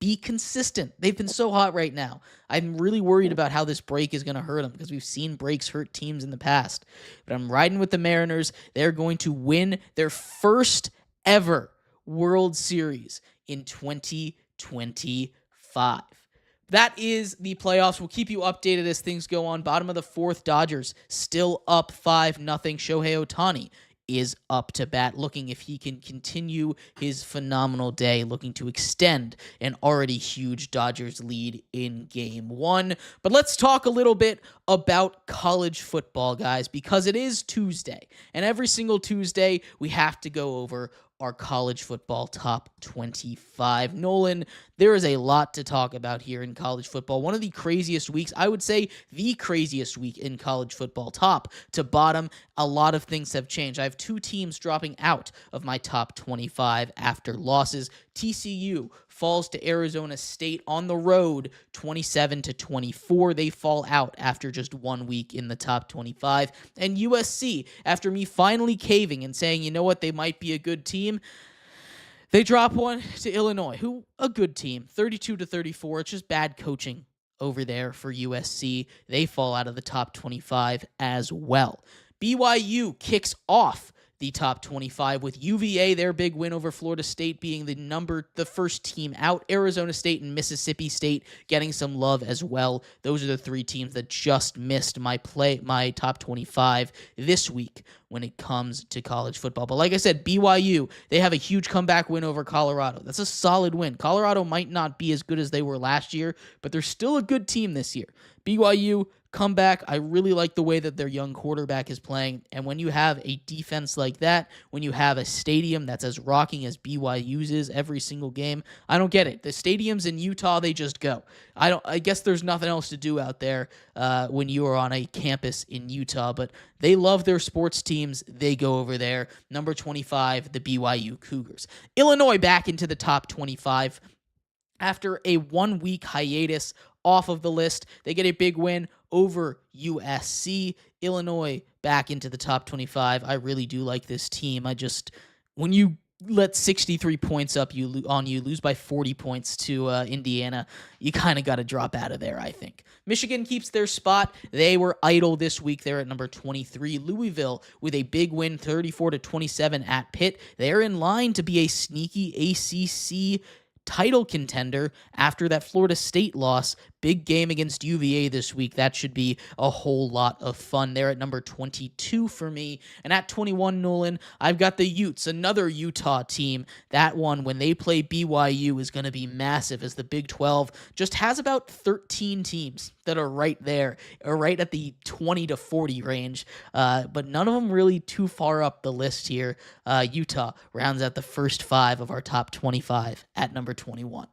be consistent. They've been so hot right now. I'm really worried about how this break is going to hurt them because we've seen breaks hurt teams in the past. But I'm riding with the Mariners. They're going to win their first ever World Series in 2025. That is the playoffs. We'll keep you updated as things go on. Bottom of the 4th, Dodgers still up 5-0. Shohei Ohtani is up to bat, looking if he can continue his phenomenal day, looking to extend an already huge Dodgers lead in Game 1. But let's talk a little bit about college football, guys, because it is Tuesday, and every single Tuesday we have to go over our college football top 25. Nolan, there is a lot to talk about here in college football. One of the craziest weeks, I would say the craziest week in college football, top to bottom. A lot of things have changed. I have 2 teams dropping out of my top 25 after losses. TCU falls to Arizona State on the road 27-24. They fall out after just 1 week in the top 25. And USC, after me finally caving and saying, you know what, they might be a good team, they drop one to Illinois, who a good team, 32-34. It's just bad coaching over there for USC. They fall out of the top 25 as well. BYU kicks off the top 25 with UVA, their big win over Florida State, being the first team out. Arizona State and Mississippi State getting some love as well. Those are the 3 teams that just missed my top 25 this week when it comes to college football. But like I said, BYU, they have a huge comeback win over Colorado. That's a solid win. Colorado might not be as good as they were last year, but they're still a good team this year. BYU comeback. I really like the way that their young quarterback is playing. And when you have a defense like that, when you have a stadium that's as rocking as BYU's is every single game, I don't get it. The stadiums in Utah, they just go. I guess there's nothing else to do out there when you are on a campus in Utah, but they love their sports teams. They go over there. Number 25, the BYU Cougars. Illinois back into the top 25 after a 1-week hiatus off of the list. They get a big win over USC. Illinois back into the top 25. I really do like this team. When you let 63 points up lose by 40 points to Indiana, you kind of got to drop out of there, I think. Michigan keeps their spot. They were idle this week. They're at number 23. Louisville with a big win, 34-27 at Pitt. They're in line to be a sneaky ACC title contender after that Florida State loss. Big game against UVA this week. That should be a whole lot of fun. They're at number 22 for me. And at 21, Nolan, I've got the Utes, another Utah team. That one, when they play BYU, is going to be massive, as the Big 12 just has about 13 teams that are right there, or right at the 20 to 40 range. But none of them really too far up the list here. Utah rounds out the first 5 of our top 25 at number 21.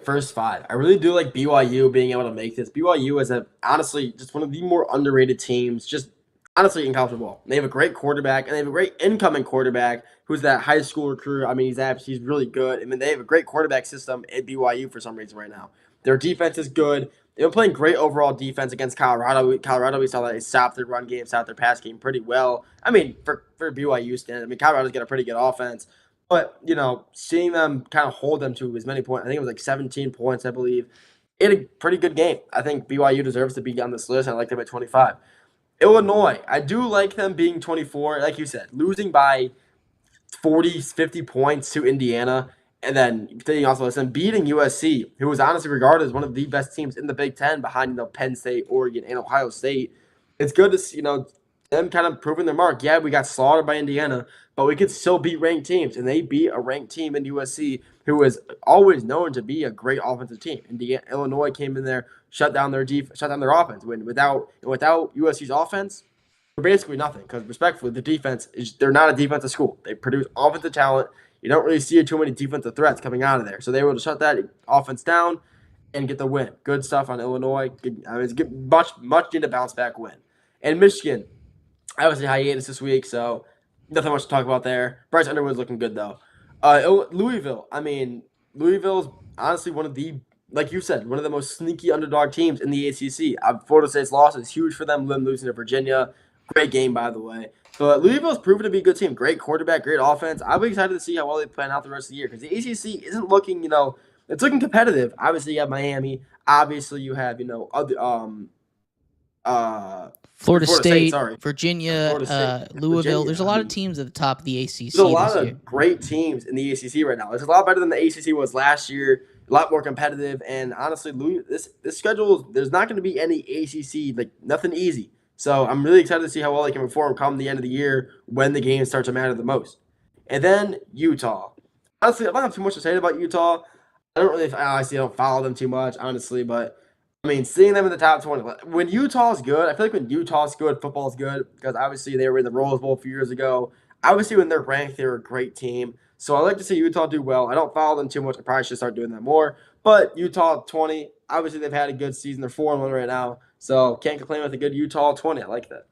First five. I really do like BYU being able to make this. BYU is honestly just one of the more underrated teams, just honestly in college football. They have a great quarterback, and they have a great incoming quarterback who's that high school recruit. I mean, he's really good. I mean, they have a great quarterback system at BYU for some reason right now. Their defense is good. They've been playing great overall defense against Colorado. Colorado, we saw that they stopped their run game, stopped their pass game pretty well. I mean, for BYU stand, I mean, Colorado's got a pretty good offense. But, seeing them kind of hold them to as many points, I think it was like 17 points, I believe. It a pretty good game. I think BYU deserves to be on this list. I like them at 25. Illinois, I do like them being 24. Like you said, losing by 40, 50 points to Indiana. And then taking also listen, beating USC, who was honestly regarded as one of the best teams in the Big Ten behind Penn State, Oregon, and Ohio State. It's good to see, them kind of proving their mark. Yeah, we got slaughtered by Indiana, but we could still beat ranked teams. And they beat a ranked team in USC who is always known to be a great offensive team. Illinois came in there, shut down their offense. Without USC's offense, we're basically nothing. Because respectfully, they're not a defensive school. They produce offensive talent. You don't really see too many defensive threats coming out of there. So they were able to shut that offense down and get the win. Good stuff on Illinois. It's a much needed bounce back win. And Michigan, obviously hiatus this week, so nothing much to talk about there. Bryce Underwood's looking good though. Louisville. I mean, Louisville's honestly one of the, like you said, one of the most sneaky underdog teams in the ACC. Florida State's loss is huge for them. Losing to Virginia, great game by the way. But Louisville's proven to be a good team. Great quarterback, great offense. I'll be excited to see how well they plan out the rest of the year because the ACC isn't looking, it's looking competitive. Obviously, you have Miami. Obviously, you have, other Florida State, sorry. Virginia, Louisville. Virginia. There's a lot of teams at the top of the ACC. There's a lot of great teams in the ACC right now. It's a lot better than the ACC was last year. A lot more competitive, and honestly, this schedule, there's not going to be any ACC, like nothing easy. So I'm really excited to see how well they can perform come the end of the year when the games start to matter the most. And then Utah. Honestly, I don't have too much to say about Utah. I don't follow them too much, honestly, but I mean, seeing them in the top 20. When Utah's good, I feel like when Utah's good, football's good because obviously they were in the Rose Bowl a few years ago. Obviously, when they're ranked, they're a great team. So I like to see Utah do well. I don't follow them too much. I probably should start doing that more. But Utah 20, obviously they've had a good season. They're 4-1 right now. So can't complain with a good Utah 20. I like that.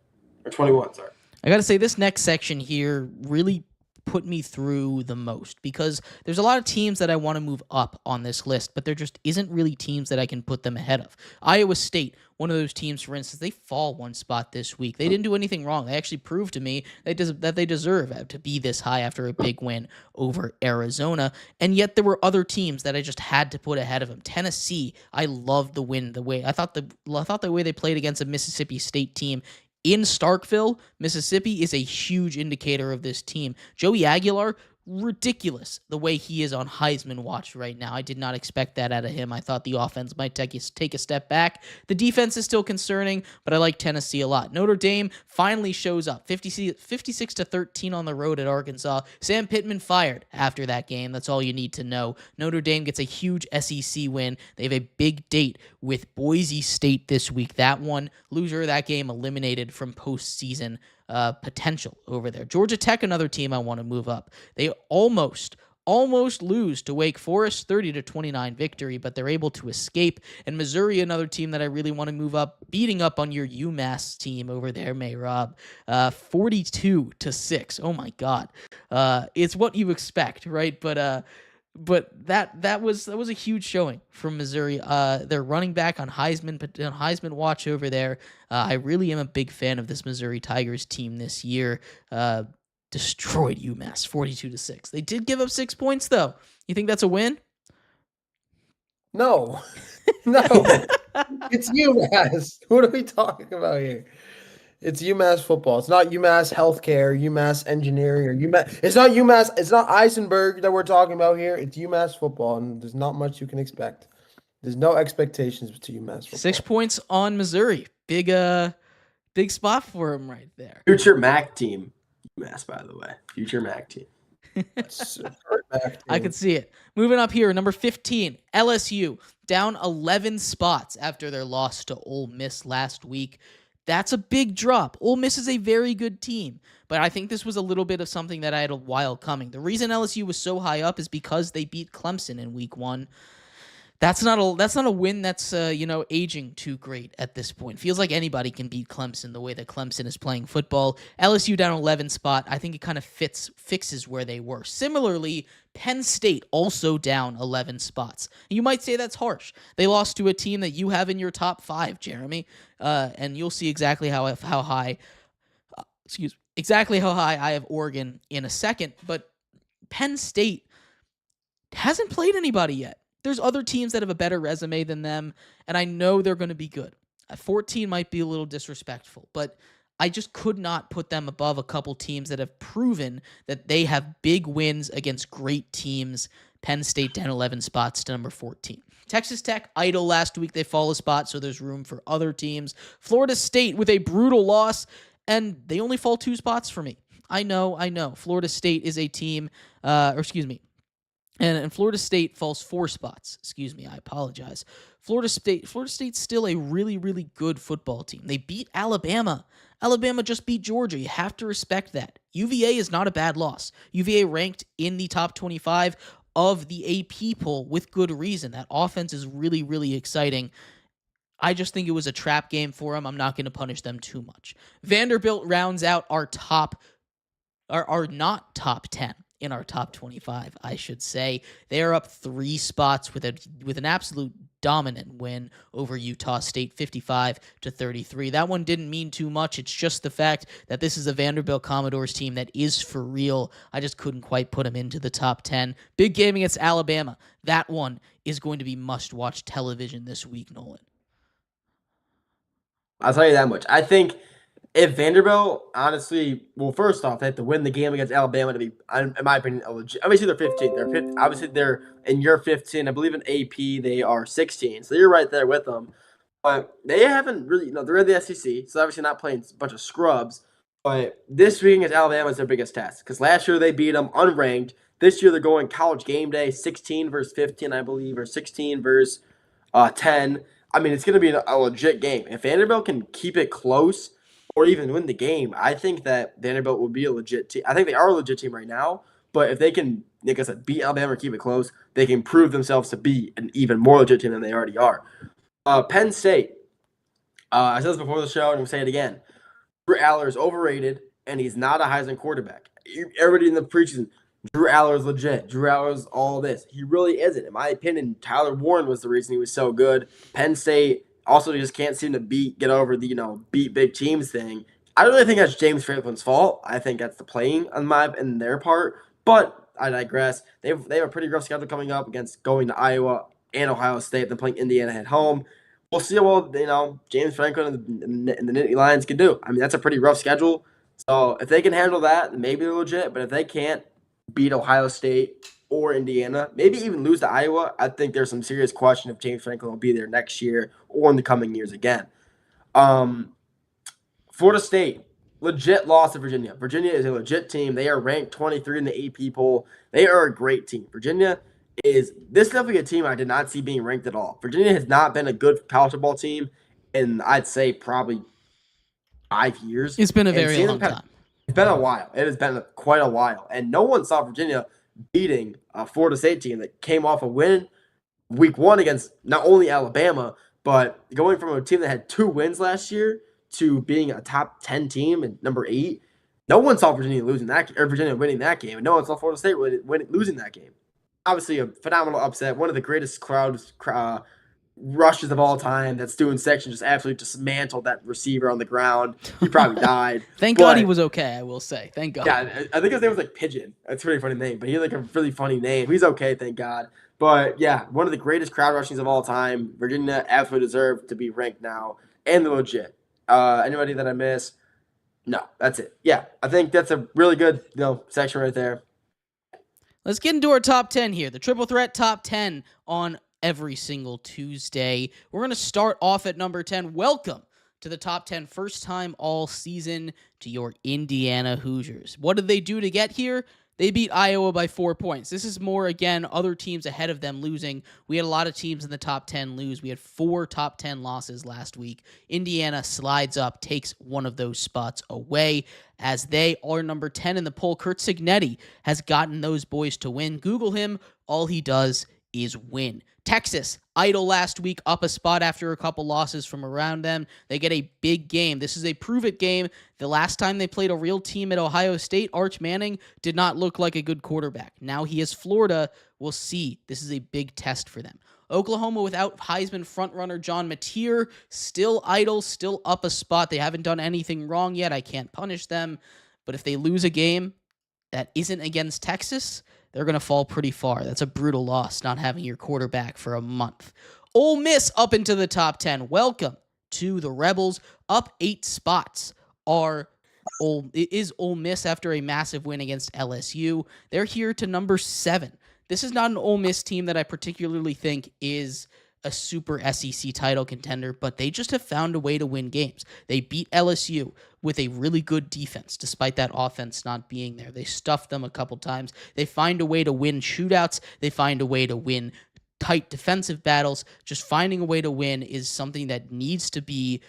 Or 21, sorry. I got to say, this next section here really put me through the most because there's a lot of teams that I want to move up on this list, but there just isn't really teams that I can put them ahead of. Iowa State, one of those teams, for instance, they fall one spot this week. They didn't do anything wrong. They actually proved to me that they deserve to be this high after a big win over Arizona, and yet there were other teams that I just had to put ahead of them. Tennessee, I loved the win. I thought the way they played against a Mississippi State team in Starkville, Mississippi, is a huge indicator of this team. Joey Aguilar, ridiculous the way he is on Heisman watch right now. I did not expect that out of him. I thought the offense might take a step back. The defense is still concerning, but I like Tennessee a lot. Notre Dame finally shows up. 56-13 on the road at Arkansas. Sam Pittman fired after that game. That's all you need to know. Notre Dame gets a huge SEC win. They have a big date with Boise State this week. That one, loser of that game eliminated from postseason potential over there. Georgia Tech, another team I want to move up. They almost lose to Wake Forest, 30-29 victory, but they're able to escape. And Missouri, another team that I really want to move up, beating up on your UMass team over there, Mehrob, 42-6. Oh my God, it's what you expect, right? But that was a huge showing from Missouri. They're running back on Heisman watch over there. I really am a big fan of this Missouri Tigers team this year. Destroyed UMass 42-6. They did give up 6 points though. You think that's a win? No, no, it's UMass. What are we talking about here? It's UMass football. It's not UMass healthcare, UMass engineering, or UMass. It's not UMass. It's not Eisenberg that we're talking about here. It's UMass football, and there's not much you can expect. There's no expectations to UMass football. 6 points on Missouri. Big spot for him right there. Future MAC team. UMass, by the way. Future MAC team. I could see it. Moving up here, number 15, LSU, down 11 spots after their loss to Ole Miss last week. That's a big drop. Ole Miss is a very good team, but I think this was a little bit of something that I had a while coming. The reason LSU was so high up is because they beat Clemson in week 1. That's not a win that's aging too great at this point. Feels like anybody can beat Clemson the way that Clemson is playing football. LSU down 11 spot. I think it kind of fixes where they were. Similarly, Penn State also down 11 spots. You might say that's harsh. They lost to a team that you have in your top 5, Jeremy, and you'll see exactly how high. Exactly how high I have Oregon in a second. But Penn State hasn't played anybody yet. There's other teams that have a better resume than them, and I know they're going to be good. 14 might be a little disrespectful, but I just could not put them above a couple teams that have proven that they have big wins against great teams. Penn State down 11 spots to number 14. Texas Tech idle last week. They fall a spot, so there's room for other teams. Florida State with a brutal loss, and they only fall 2 spots for me. I know. Florida State is a team, and Florida State falls 4 spots. I apologize. Florida State's still a really, really good football team. They beat Alabama. Alabama just beat Georgia. You have to respect that. UVA is not a bad loss. UVA ranked in the top 25 of the AP poll with good reason. That offense is really, really exciting. I just think it was a trap game for them. I'm not going to punish them too much. Vanderbilt rounds out our not top 10. In our top 25, I should say. They are up 3 spots with an absolute dominant win over Utah State, 55-33. That one didn't mean too much. It's just the fact that this is a Vanderbilt Commodores team that is for real. I just couldn't quite put them into the top 10. Big game against Alabama. That one is going to be must-watch television this week, Nolan. I'll tell you that much. I think if Vanderbilt, honestly, well, first off, they have to win the game against Alabama to be, in my opinion, a legit. Obviously, they're 15. Obviously, they're in year 15. I believe in AP, they are 16. So you're right there with them. But they haven't really, they're in the SEC, so obviously not playing a bunch of scrubs. But this week against Alabama is their biggest test because last year they beat them unranked. This year they're going college game day, 16 versus 15, I believe, or 16 versus 10. I mean, it's going to be a legit game. If Vanderbilt can keep it close, or even win the game, I think that Vanderbilt will be a legit team. I think they are a legit team right now, but if they can, like I said, beat Alabama or keep it close, they can prove themselves to be an even more legit team than they already are. Penn State, I said this before the show, and I'm going to say it again. Drew Aller is overrated, and he's not a Heisman quarterback. Everybody in the preseason, Drew Aller is legit. Drew Aller is all this. He really isn't. In my opinion, Tyler Warren was the reason he was so good. Penn State also just can't seem to get over the, beat big teams thing. I don't really think that's James Franklin's fault. I think that's the playing in their part. But I digress. They have a pretty rough schedule coming up against going to Iowa and Ohio State, then playing Indiana at home. We'll see how well, James Franklin and the Nittany Lions can do. I mean, that's a pretty rough schedule. So if they can handle that, maybe they're legit. But if they can't beat Ohio State or Indiana, maybe even lose to Iowa, I think there's some serious question if James Franklin will be there next year or in the coming years again. Florida State, legit loss to Virginia. Virginia is a legit team. They are ranked 23 in the AP poll. They are a great team. Virginia is definitely a team I did not see being ranked at all. Virginia has not been a good college football team in, I'd say, probably 5 years. It's been a very long time. It's been a while. It has been quite a while. And no one saw Virginia beating a Florida State team that came off a win week 1 against not only Alabama, but going from a team that had 2 wins last year to being a top 10 team and number 8. No one saw Virginia winning that game, and no one saw Florida State losing that game. Obviously, a phenomenal upset. One of the greatest rushes of all time. That Stu section just absolutely dismantled that receiver on the ground. He probably died. Thank God he was okay, I will say. Thank God. Yeah, I think his name was Pigeon. That's a really funny name, but he had a really funny name. He's okay, thank God. But yeah, one of the greatest crowd rushings of all time. Virginia absolutely deserved to be ranked now, and they're legit. Anybody that I miss? No, that's it. Yeah, I think that's a really good section right there. Let's get into our top 10 here. The Triple Threat top 10 on every single Tuesday. We're going to start off at number 10. Welcome to the top 10, first time all season, to your Indiana Hoosiers. What did they do to get here? They beat Iowa by 4 points. This is more, again, other teams ahead of them losing. We had a lot of teams in the top 10 lose. We had 4 top 10 losses last week. Indiana slides up, takes one of those spots away as they are number 10 in the poll. Kurt Signetti has gotten those boys to win. Google him. All he does is win. Texas, idle last week, up a spot after a couple losses from around them. They get a big game. This is a prove-it game. The last time they played a real team at Ohio State, Arch Manning did not look like a good quarterback. Now he is Florida. We'll see. This is a big test for them. Oklahoma without Heisman frontrunner John Mateer, still idle, still up a spot. They haven't done anything wrong yet. I can't punish them. But if they lose a game that isn't against Texas, they're going to fall pretty far. That's a brutal loss, not having your quarterback for a month. Ole Miss up into the top 10. Welcome to the Rebels. Up 8 spots is Ole Miss after a massive win against LSU. They're here to number 7. This is not an Ole Miss team that I particularly think is a super SEC title contender, but they just have found a way to win games. They beat LSU with a really good defense, despite that offense not being there. They stuffed them a couple times. They find a way to win shootouts. They find a way to win tight defensive battles. Just finding a way to win is something that needs to be,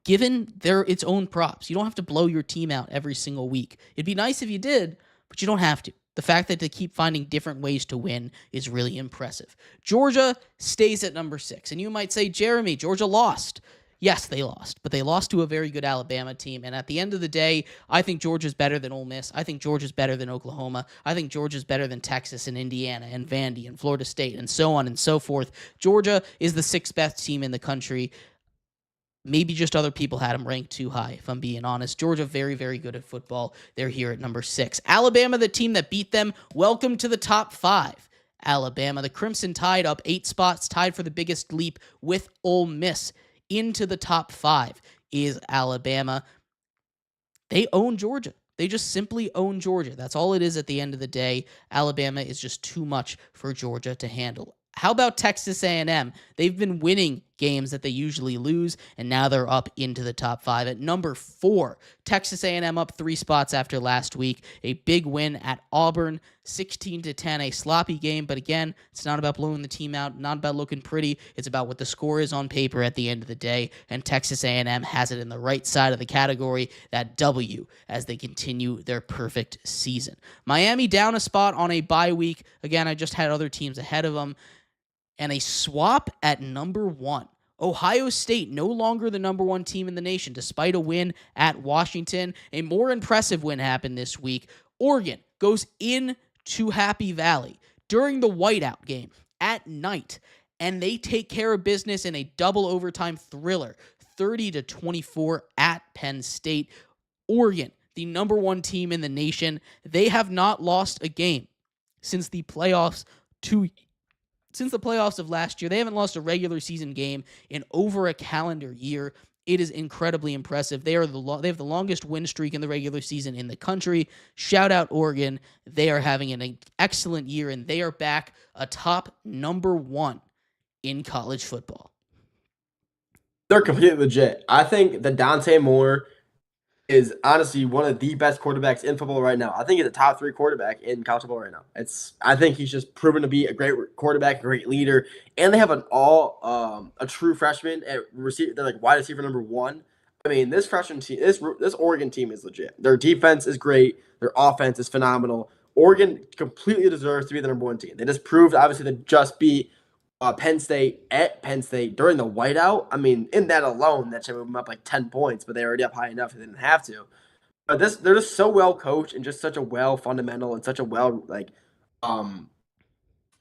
given its own props. You don't have to blow your team out every single week. It'd be nice if you did, but you don't have to. The fact that they keep finding different ways to win is really impressive. Georgia stays at number 6. And you might say, Jeremy, Georgia lost. Yes, they lost, but they lost to a very good Alabama team. And at the end of the day, I think Georgia's better than Ole Miss. I think Georgia's better than Oklahoma. I think Georgia's better than Texas and Indiana and Vandy and Florida State and so on and so forth. Georgia is the 6th best team in the country. Maybe just other people had them ranked too high, if I'm being honest. Georgia, very, very good at football. They're here at number 6. Alabama, the team that beat them, welcome to the top 5. Alabama, the Crimson Tide, up 8 spots, tied for the biggest leap with Ole Miss. Into the top 5 is Alabama. They own Georgia. They just simply own Georgia. That's all it is at the end of the day. Alabama is just too much for Georgia to handle. How about Texas A&M? They've been winning games that they usually lose, and now they're up into the top 5. At number 4, Texas A&M up 3 spots after last week. A big win at Auburn, 16-10, a sloppy game, but again, it's not about blowing the team out, not about looking pretty. It's about what the score is on paper at the end of the day, and Texas A&M has it in the right side of the category, that W, as they continue their perfect season. Miami down a spot on a bye week. Again, I just had other teams ahead of them. And a swap at number 1. Ohio State, no longer the number 1 team in the nation, despite a win at Washington. A more impressive win happened this week. Oregon goes into Happy Valley during the whiteout game at night, and they take care of business in a double overtime thriller, 30-24 at Penn State. Oregon, the number 1 team in the nation, they have not lost a game since the playoffs of last year. They haven't lost a regular season game in over a calendar year. It is incredibly impressive. They have the longest win streak in the regular season in the country. Shout out Oregon. They are having an excellent year, and they are back atop number 1 in college football. They're completely legit. I think that Dante Moore is honestly one of the best quarterbacks in football right now. I think he's a top 3 quarterback in college football right now. I think he's just proven to be a great quarterback, a great leader, and they have a true freshman at receiver. They're like wide receiver number 1. I mean, this freshman team, this Oregon team is legit. Their defense is great. Their offense is phenomenal. Oregon completely deserves to be the number 1 team. They just proved, obviously, to just beat Penn State at Penn State during the whiteout. I mean, in that alone, that should move them up like 10 points, but they were already up high enough they didn't have to. But they're just so well coached and just such a well fundamental and such a well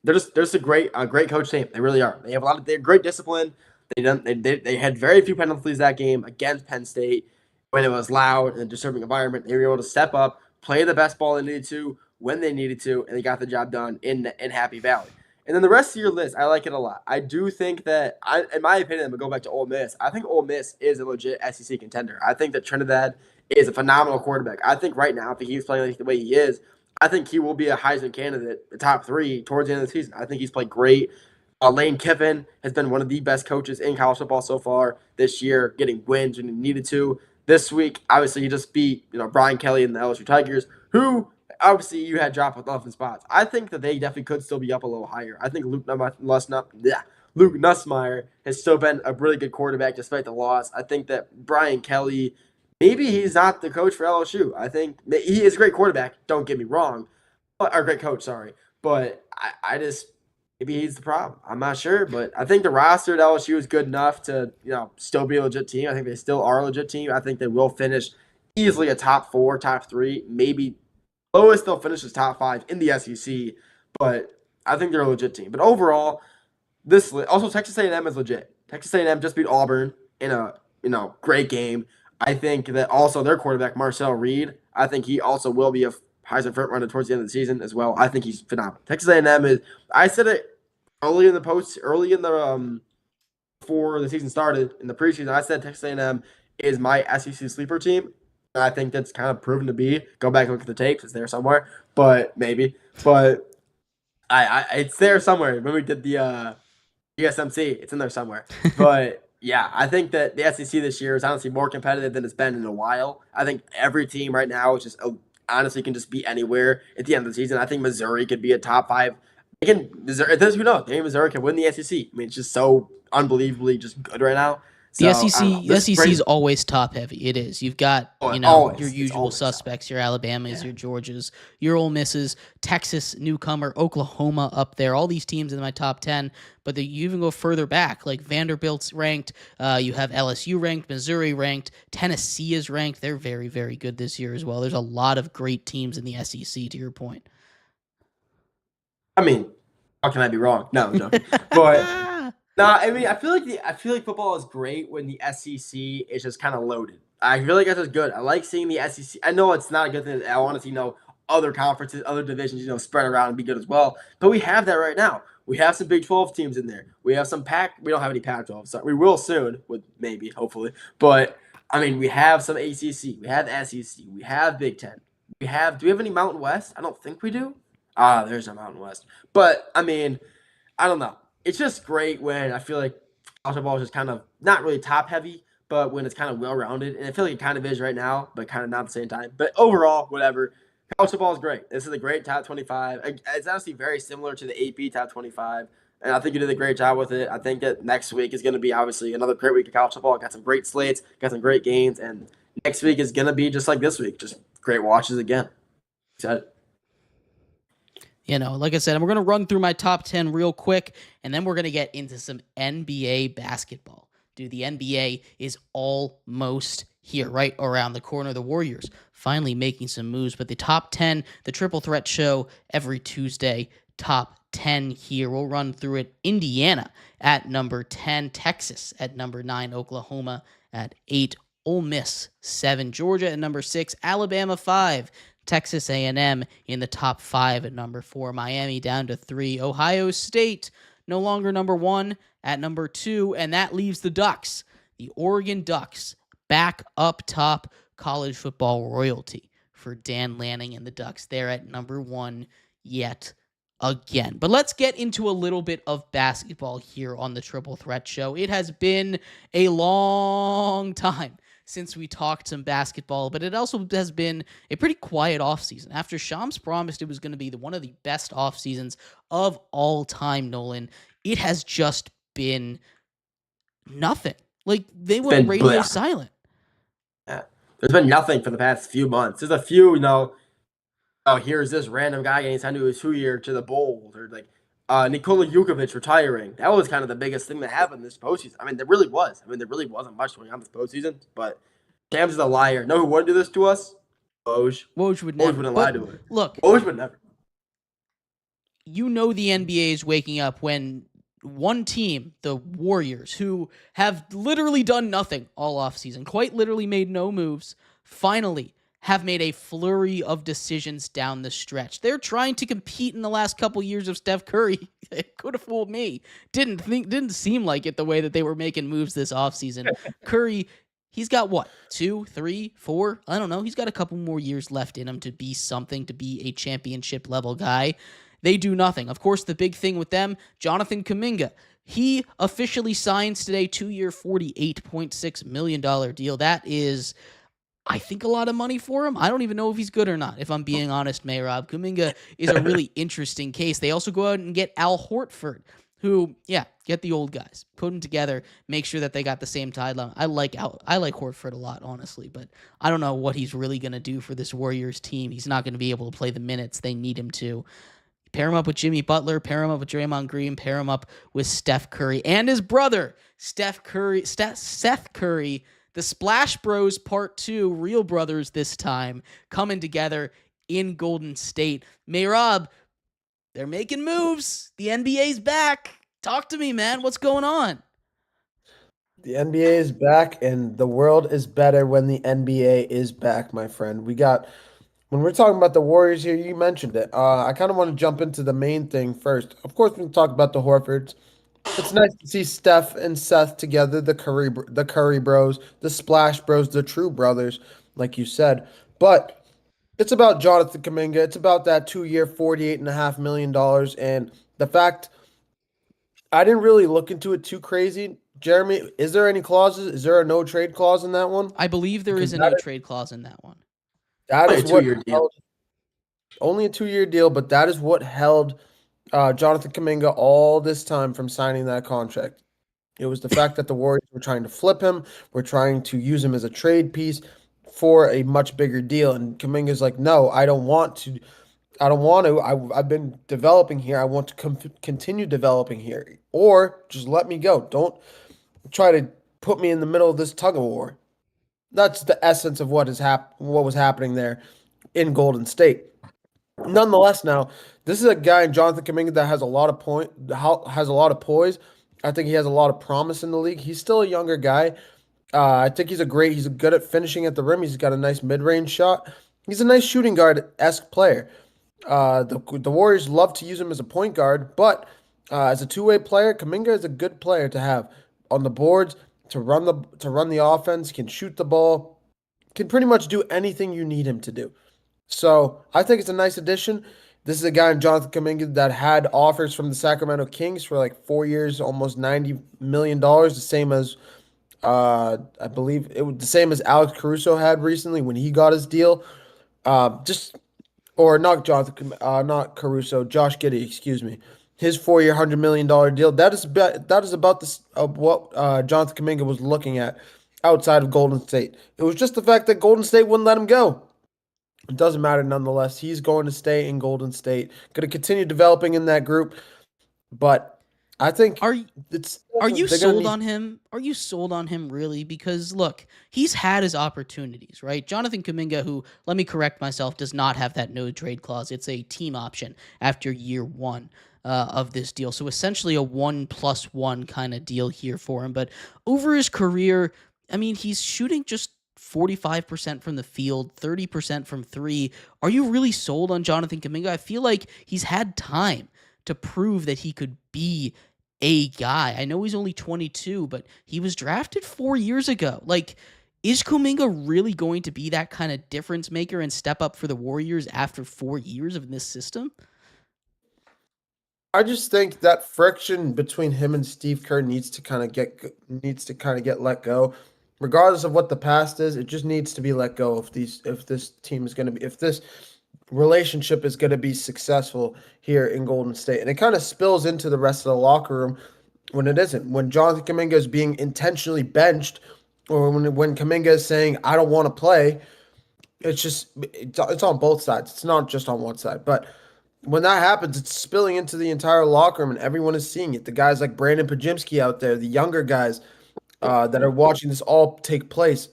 they're just a great coach team. They really are. They have they have great discipline. They had very few penalties that game against Penn State when it was loud and a disturbing environment. They were able to step up, play the best ball they needed to when they needed to, and they got the job done in Happy Valley. And then the rest of your list, I like it a lot. I do think that, in my opinion, I'm going to go back to Ole Miss. I think Ole Miss is a legit SEC contender. I think that Trinidad is a phenomenal quarterback. I think right now, if he keeps playing like the way he is, I think he will be a Heisman candidate, the top 3, towards the end of the season. I think he's played great. Lane Kiffin has been one of the best coaches in college football so far this year, getting wins when he needed to. This week, obviously, he just beat Brian Kelly and the LSU Tigers, who – obviously, you had dropped with 11 spots. I think that they definitely could still be up a little higher. I think Luke Nussmeier has still been a really good quarterback despite the loss. I think that Brian Kelly, maybe he's not the coach for LSU. I think he is a great quarterback, don't get me wrong, or great coach, sorry. But I just maybe he's the problem. I'm not sure, but I think the roster at LSU is good enough to, still be a legit team. I think they still are a legit team. I think they will finish easily a top 4, top 3, maybe lowest they'll finish is top 5 in the SEC. But I think they're a legit team. But overall, also Texas A&M is legit. Texas A&M just beat Auburn in a great game. I think that also their quarterback Marcel Reed, I think he also will be a Heisman front runner towards the end of the season as well. I think he's phenomenal. Texas A&M is. I said it early in the before the season started in the preseason. I said Texas A&M is my SEC sleeper team. And I think that's kind of proven to be. Go back and look at the tapes; it's there somewhere. But maybe, but I it's there somewhere. When we did the USMC, it's in there somewhere. But yeah, I think that the SEC this year is honestly more competitive than it's been in a while. I think every team right now is just honestly can just be anywhere at the end of the season. I think Missouri could be a top 5. Again, Missouri, who knows? Maybe Missouri can win the SEC. I mean, it's just so unbelievably just good right now. The So, I don't know. This SEC spring- is always top heavy. It is. You've got, always. your It's usual always top. suspects, your Alabamas, Yeah. your Georgias, your Ole Misses, Texas newcomer, Oklahoma up there. All these teams in my top 10, but you even go further back, like Vanderbilt's ranked. You have LSU ranked, Missouri ranked, Tennessee is ranked. They're very, very good this year as well. There's a lot of great teams in the SEC, to your point. I mean, how can I be wrong? No, I'm joking. But no, I mean, I feel like football is great when the SEC is just kind of loaded. I feel like that's just good. I like seeing the SEC. I know it's not a good thing. I want to see other conferences, other divisions, spread around and be good as well. But we have that right now. We have some Big 12 teams in there. We have some Pac. We don't have any Pac-12. So we will soon, with maybe, hopefully. But I mean, we have some ACC. We have SEC. We have Big 10. Do we have any Mountain West? I don't think we do. There's no Mountain West. But I mean, I don't know. It's just great when I feel like college football is just kind of not really top heavy, but when it's kind of well rounded. And I feel like it kind of is right now, but kind of not at the same time. But overall, whatever. College football is great. This is a great top 25. It's honestly very similar to the AP top 25. And I think you did a great job with it. I think that next week is going to be obviously another great week of college football. Got some great slates, got some great games. And next week is going to be just like this week, just great watches again. Excited. Like I said, we're going to run through my top 10 real quick, and then we're going to get into some NBA basketball. Dude, the NBA is almost here, right around the corner. The Warriors finally making some moves, but the top 10, the Triple Threat Show every Tuesday, top 10 here. We'll run through it. Indiana at number 10, Texas at number 9, Oklahoma at 8, Ole Miss 7, Georgia at number 6, Alabama 5, Texas A&M in the top 5 at number 4, Miami down to 3, Ohio State no longer number 1 at number 2, and that leaves the Ducks, the Oregon Ducks, back up top, college football royalty for Dan Lanning and the Ducks. They're at number 1 yet again. But let's get into a little bit of basketball here on the Triple Threat Show. It has been a long time since we talked some basketball, but it also has been a pretty quiet offseason. After Shams promised it was going to be one of the best off seasons of all time, Nolan, it has just been nothing. Like, they went radio silent. Yeah. There's been nothing for the past few months. There's a few, here's this random guy getting signed to his 2-year to the Bulls, or like Nikola Vukovic retiring. That was kind of the biggest thing that happened this postseason. I mean, there really was. There really wasn't much going on this postseason, but Shams is a liar. Know who wouldn't do this to us? Woj. Woj would never. Woj wouldn't lie to it. Look, Woj would never. The NBA is waking up when one team, the Warriors, who have literally done nothing all offseason, quite literally made no moves, finally have made a flurry of decisions down the stretch. They're trying to compete in the last couple years of Steph Curry. It could have fooled me. Didn't seem like it the way that they were making moves this offseason. Curry, he's got what? 2, 3, 4? I don't know. He's got a couple more years left in him to be something, to be a championship level guy. They do nothing. Of course, the big thing with them, Jonathan Kuminga. He officially signs today, 2-year, $48.6 million deal. That is, I think, a lot of money for him. I don't even know if he's good or not, if I'm being honest, Mehrob. Kuminga is a really interesting case. They also go out and get Al Hortford, who, get the old guys, put them together, make sure that they got the same timeline. I like Hortford a lot, honestly, but I don't know what he's really going to do for this Warriors team. He's not going to be able to play the minutes they need him to. Pair him up with Jimmy Butler, pair him up with Draymond Green, pair him up with Steph Curry and his brother, Seth Curry, the Splash Bros Part 2, real brothers this time, coming together in Golden State. Mehrob, they're making moves. The NBA's back. Talk to me, man. What's going on? The NBA is back, and the world is better when the NBA is back, my friend. When we're talking about the Warriors here, you mentioned it. I kind of want to jump into the main thing first. Of course, we can talk about the Horfords. It's nice to see Steph and Seth together, the Curry Bros, the Splash Bros, the true brothers, like you said. But it's about Jonathan Kuminga. It's about that 2-year, $48.5 million, and the fact I didn't really look into it too crazy. Jeremy, is there any clauses? Is there a no trade clause in that one? I believe there Because is a no trade clause in that one. that Only is a what 2-year deal. held, only a 2-year deal, but that is what held Jonathan Kuminga all this time from signing that contract. It was the fact that the Warriors were trying to flip him, were trying to use him as a trade piece for a much bigger deal. And Kuminga's like, no, I don't want to. I don't want to. I've been developing here. I want to continue developing here. Or just let me go. Don't try to put me in the middle of this tug of war. That's the essence of what was happening there in Golden State. Nonetheless, now this is a guy in Jonathan Kuminga that has a lot of has a lot of poise. I think he has a lot of promise in the league. He's still a younger guy. I think he's good at finishing at the rim. He's got a nice mid-range shot. He's a nice shooting guard-esque player. The Warriors love to use him as a point guard, but as a two-way player, Kuminga is a good player to have on the boards to run the offense. Can shoot the ball, can pretty much do anything you need him to do. So I think it's a nice addition. This is a guy in Jonathan Kuminga that had offers from the Sacramento Kings for like 4 years, almost $90 million, the same as I believe it was the same as Alex Caruso had recently when he got his deal. Or not not Caruso, Josh Giddey, excuse me. His 4-year, $100 million deal. That is about what Jonathan Kuminga was looking at outside of Golden State. It was just the fact that Golden State wouldn't let him go. It doesn't matter nonetheless. He's going to stay in Golden State. Going to continue developing in that group. But I think Are you sold on him? Are you sold on him really? Because look, he's had his opportunities, right? Jonathan Kuminga, who, let me correct myself, does not have that no trade clause. It's a team option after year one of this deal. So essentially a 1+1 kind of deal here for him. But over his career, I mean, he's shooting just 45% from the field, 30% from three. Are you really sold on Jonathan Kuminga? I feel like he's had time to prove that he could be a guy. I know he's only 22, but he was drafted 4 years ago. Like, is Kuminga really going to be that kind of difference maker and step up for the Warriors after 4 years of this system? I just think that friction between him and Steve Kerr needs to kind of get let go. Regardless of what the past is, it just needs to be let go if this team is going to be if this relationship is going to be successful here in Golden State. And it kind of spills into the rest of the locker room when it isn't. When Jonathan Kuminga is being intentionally benched, or when Kuminga is saying, I don't want to play, it's on both sides. It's not just on one side. But when that happens, it's spilling into the entire locker room and everyone is seeing it. The guys like Brandon Pajimski out there, the younger guys that are watching this all take place.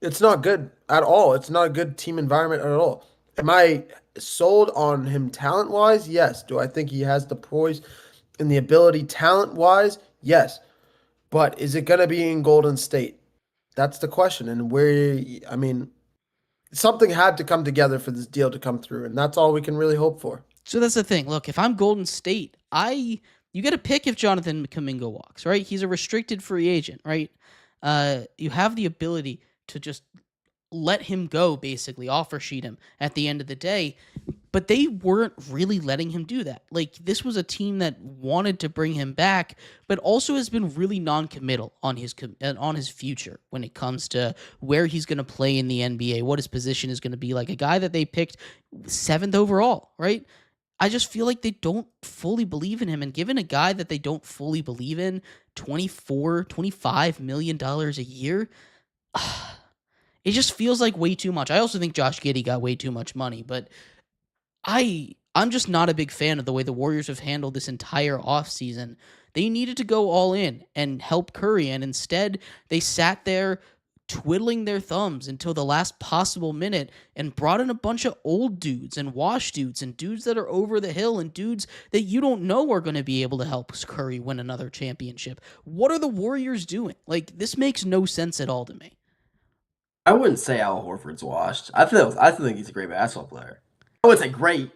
It's not good at all. It's not a good team environment at all. Am I sold on him talent-wise? Yes. Do I think he has the poise and the ability talent-wise? Yes. But is it going to be in Golden State? That's the question. And something had to come together for this deal to come through, and that's all we can really hope for. So that's the thing. Look, if I'm Golden State, you get to pick if Jonathan Kuminga walks, right? He's a restricted free agent, right? You have the ability to just let him go, basically, offer sheet him at the end of the day. But they weren't really letting him do that. Like, this was a team that wanted to bring him back, but also has been really non-committal on his future when it comes to where he's going to play in the NBA, what his position is going to be. Like, a guy that they picked 7th overall, right? I just feel like they don't fully believe in him. And given a guy that they don't fully believe in, $25 million a year, it just feels like way too much. I also think Josh Giddey got way too much money, but I I'm just not a big fan of the way the Warriors have handled this entire offseason. They needed to go all in and help Curry, and instead they sat there twiddling their thumbs until the last possible minute and brought in a bunch of old dudes and wash dudes and dudes that are over the hill and dudes that you don't know are going to be able to help Curry win another championship. What are the Warriors doing? Like, this makes no sense at all to me. I wouldn't say Al Horford's washed. I think he's a great basketball player. I wouldn't say great.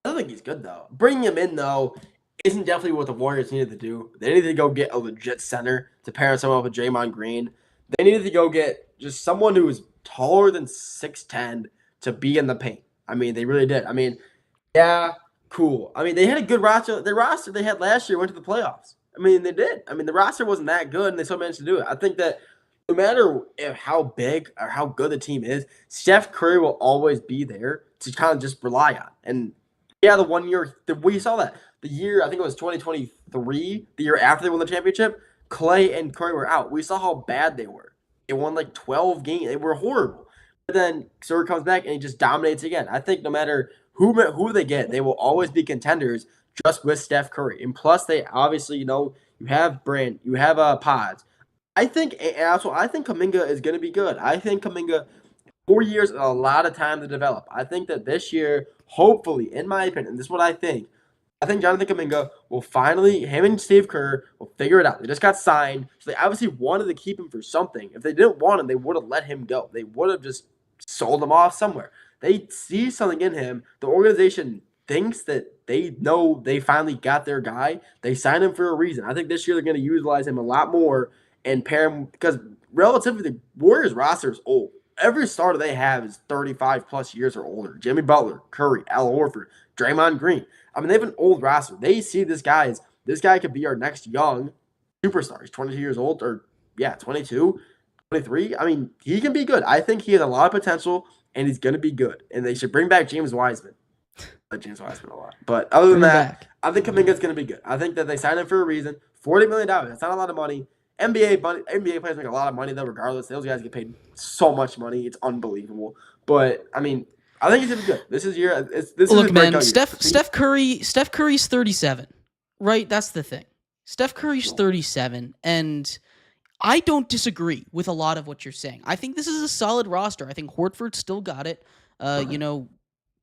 I don't think he's good though. Bringing him in though isn't definitely what the Warriors needed to do. They needed to go get a legit center to pair someone up with Draymond Green. They needed to go get just someone who was taller than 6'10" to be in the paint. I mean, they really did. I mean, yeah, cool. I mean, they had a good roster. The roster they had last year went to the playoffs. I mean, they did. I mean, the roster wasn't that good, and they still managed to do it. I think that no matter how big or how good the team is, Steph Curry will always be there to kind of just rely on. And yeah, the 1 year we saw that the year, I think it was 2023, the year after they won the championship, Clay and Curry were out. We saw how bad they were. They won like 12 games. They were horrible. But then Curry comes back and he just dominates again. I think no matter who they get, they will always be contenders just with Steph Curry. And plus, they obviously, you have Brand, you have Pods. I think Kuminga is going to be good. I think Kuminga, 4 years is a lot of time to develop. I think that this year, hopefully, in my opinion, this is what I think Jonathan Kuminga will finally, him and Steve Kerr will figure it out. They just got signed, so they obviously wanted to keep him for something. If they didn't want him, they would have let him go. They would have just sold him off somewhere. They see something in him. The organization thinks that they know they finally got their guy. They signed him for a reason. I think this year they're going to utilize him a lot more and pair him because relatively the Warriors roster is old. Every starter they have is 35 plus years or older. Jimmy Butler, Curry, Al Horford, Draymond Green. I mean, they have an old roster. They see this guy could be our next young superstar. He's 22 years old, 22, 23. I mean, he can be good. I think he has a lot of potential, and he's going to be good. And they should bring back James Wiseman. I like James Wiseman a lot. But other than that, I think Kuminga's going to be good. I think that they signed him for a reason. $40 million. That's not a lot of money. NBA players make a lot of money, though, regardless. Those guys get paid so much money. It's unbelievable. But, I mean, I think he's gonna be good. This is Look, man, Steph Curry's 37, right? That's the thing. Steph Curry's 37, and I don't disagree with a lot of what you're saying. I think this is a solid roster. I think Horford still got it.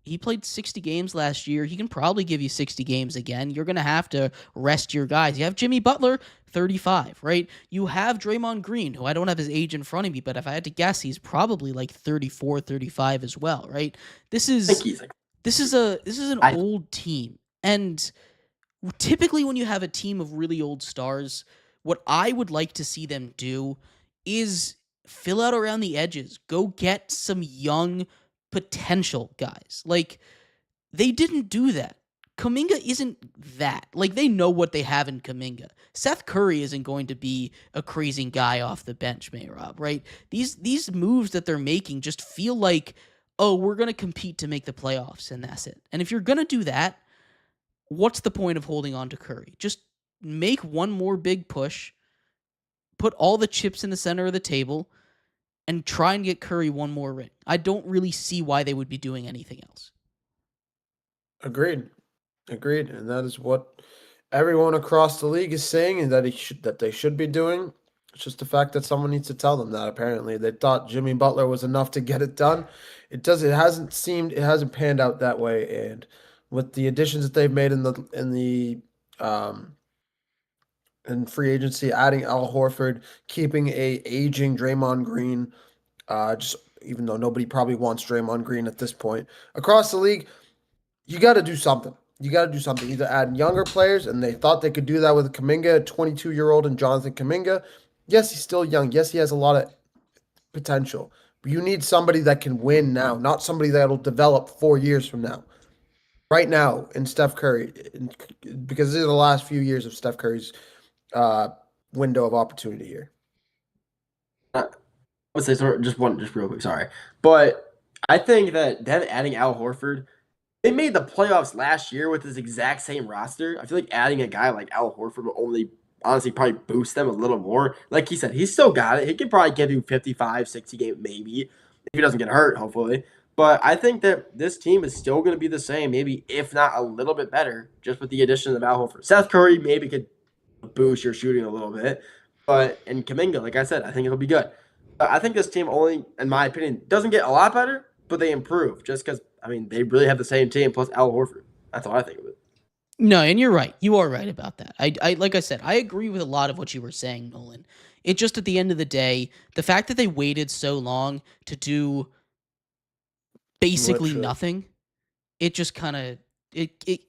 He played 60 games last year. He can probably give you 60 games again. You're going to have to rest your guys. You have Jimmy Butler, 35, right? You have Draymond Green, who I don't have his age in front of me, but if I had to guess, he's probably like 34, 35 as well, right? This is an old team. And typically when you have a team of really old stars, what I would like to see them do is fill out around the edges. Go get some young potential guys. Like, they didn't do that. Kuminga isn't that. Like, they know what they have in Kuminga. Seth Curry isn't going to be a crazy guy off the bench, Mehrob, right? These moves that they're making just feel like, oh, we're going to compete to make the playoffs, and that's it. And if you're going to do that, what's the point of holding on to Curry? Just make one more big push, put all the chips in the center of the table, and try and get Curry one more ring. I don't really see why they would be doing anything else. Agreed. And that is what everyone across the league is saying, and that they should be doing. It's just the fact that someone needs to tell them that. Apparently, they thought Jimmy Butler was enough to get it done. It hasn't panned out that way. And with the additions that they've made in free agency, adding Al Horford, keeping a aging Draymond Green, just even though nobody probably wants Draymond Green at this point. Across the league, you got to do something. Either add younger players, and they thought they could do that with Kuminga, a 22-year-old, and Jonathan Kuminga. Yes, he's still young. Yes, he has a lot of potential. But you need somebody that can win now, not somebody that will develop 4 years from now. Right now, in Steph Curry, because these are the last few years of Steph Curry's window of opportunity here. Let's say just real quick, sorry, but I think that them adding Al Horford, they made the playoffs last year with this exact same roster. I feel like adding a guy like Al Horford will only honestly probably boost them a little more. Like he said, he's still got it. He can probably give you 55, 60 games maybe if he doesn't get hurt, hopefully. But I think that this team is still going to be the same, maybe if not a little bit better, just with the addition of Al Horford. Seth Curry maybe could boost your shooting a little bit, but and Kuminga, like I said, I think it'll be good. But I think this team only, in my opinion, doesn't get a lot better, but they improve just because they really have the same team plus Al Horford. That's all I think of it. No, and you're right. You are right about that. I like I said, I agree with a lot of what you were saying, Nolan. It just at the end of the day, the fact that they waited so long to do basically Literally. nothing, it just kind of it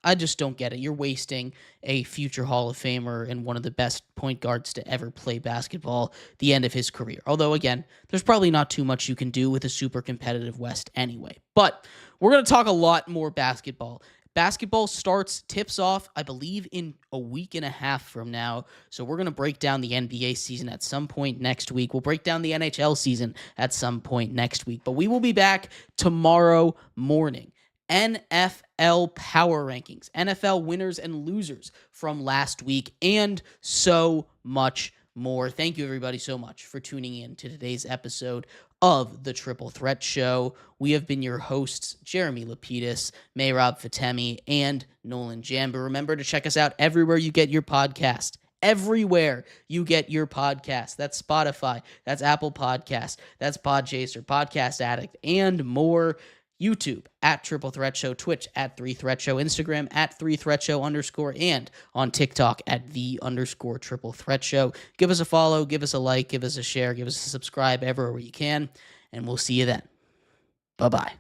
I just don't get it. You're wasting a future Hall of Famer and one of the best point guards to ever play basketball the end of his career. Although again, there's probably not too much you can do with a super competitive West anyway. But we're going to talk a lot more basketball. Basketball tips off, I believe, in a week and a half from now. So we're going to break down the NBA season at some point next week. We'll break down the NHL season at some point next week. But we will be back tomorrow morning. NFL power rankings, NFL winners and losers from last week, and so much more. Thank you, everybody, so much for tuning in to today's episode of the Triple Threat Show. We have been your hosts, Jeremy Lapidus, Mehrob Fatemi, and Nolan Jambor. Remember to check us out everywhere you get your podcast. Everywhere you get your podcast. That's Spotify, that's Apple Podcasts, that's Podchaser, Podcast Addict, and more. YouTube at Triple Threat Show, Twitch at 3 Threat Show, Instagram at 3 Threat Show _ and on TikTok at _Triple Threat Show. Give us a follow, give us a like, give us a share, give us a subscribe everywhere you can, and we'll see you then. Bye-bye.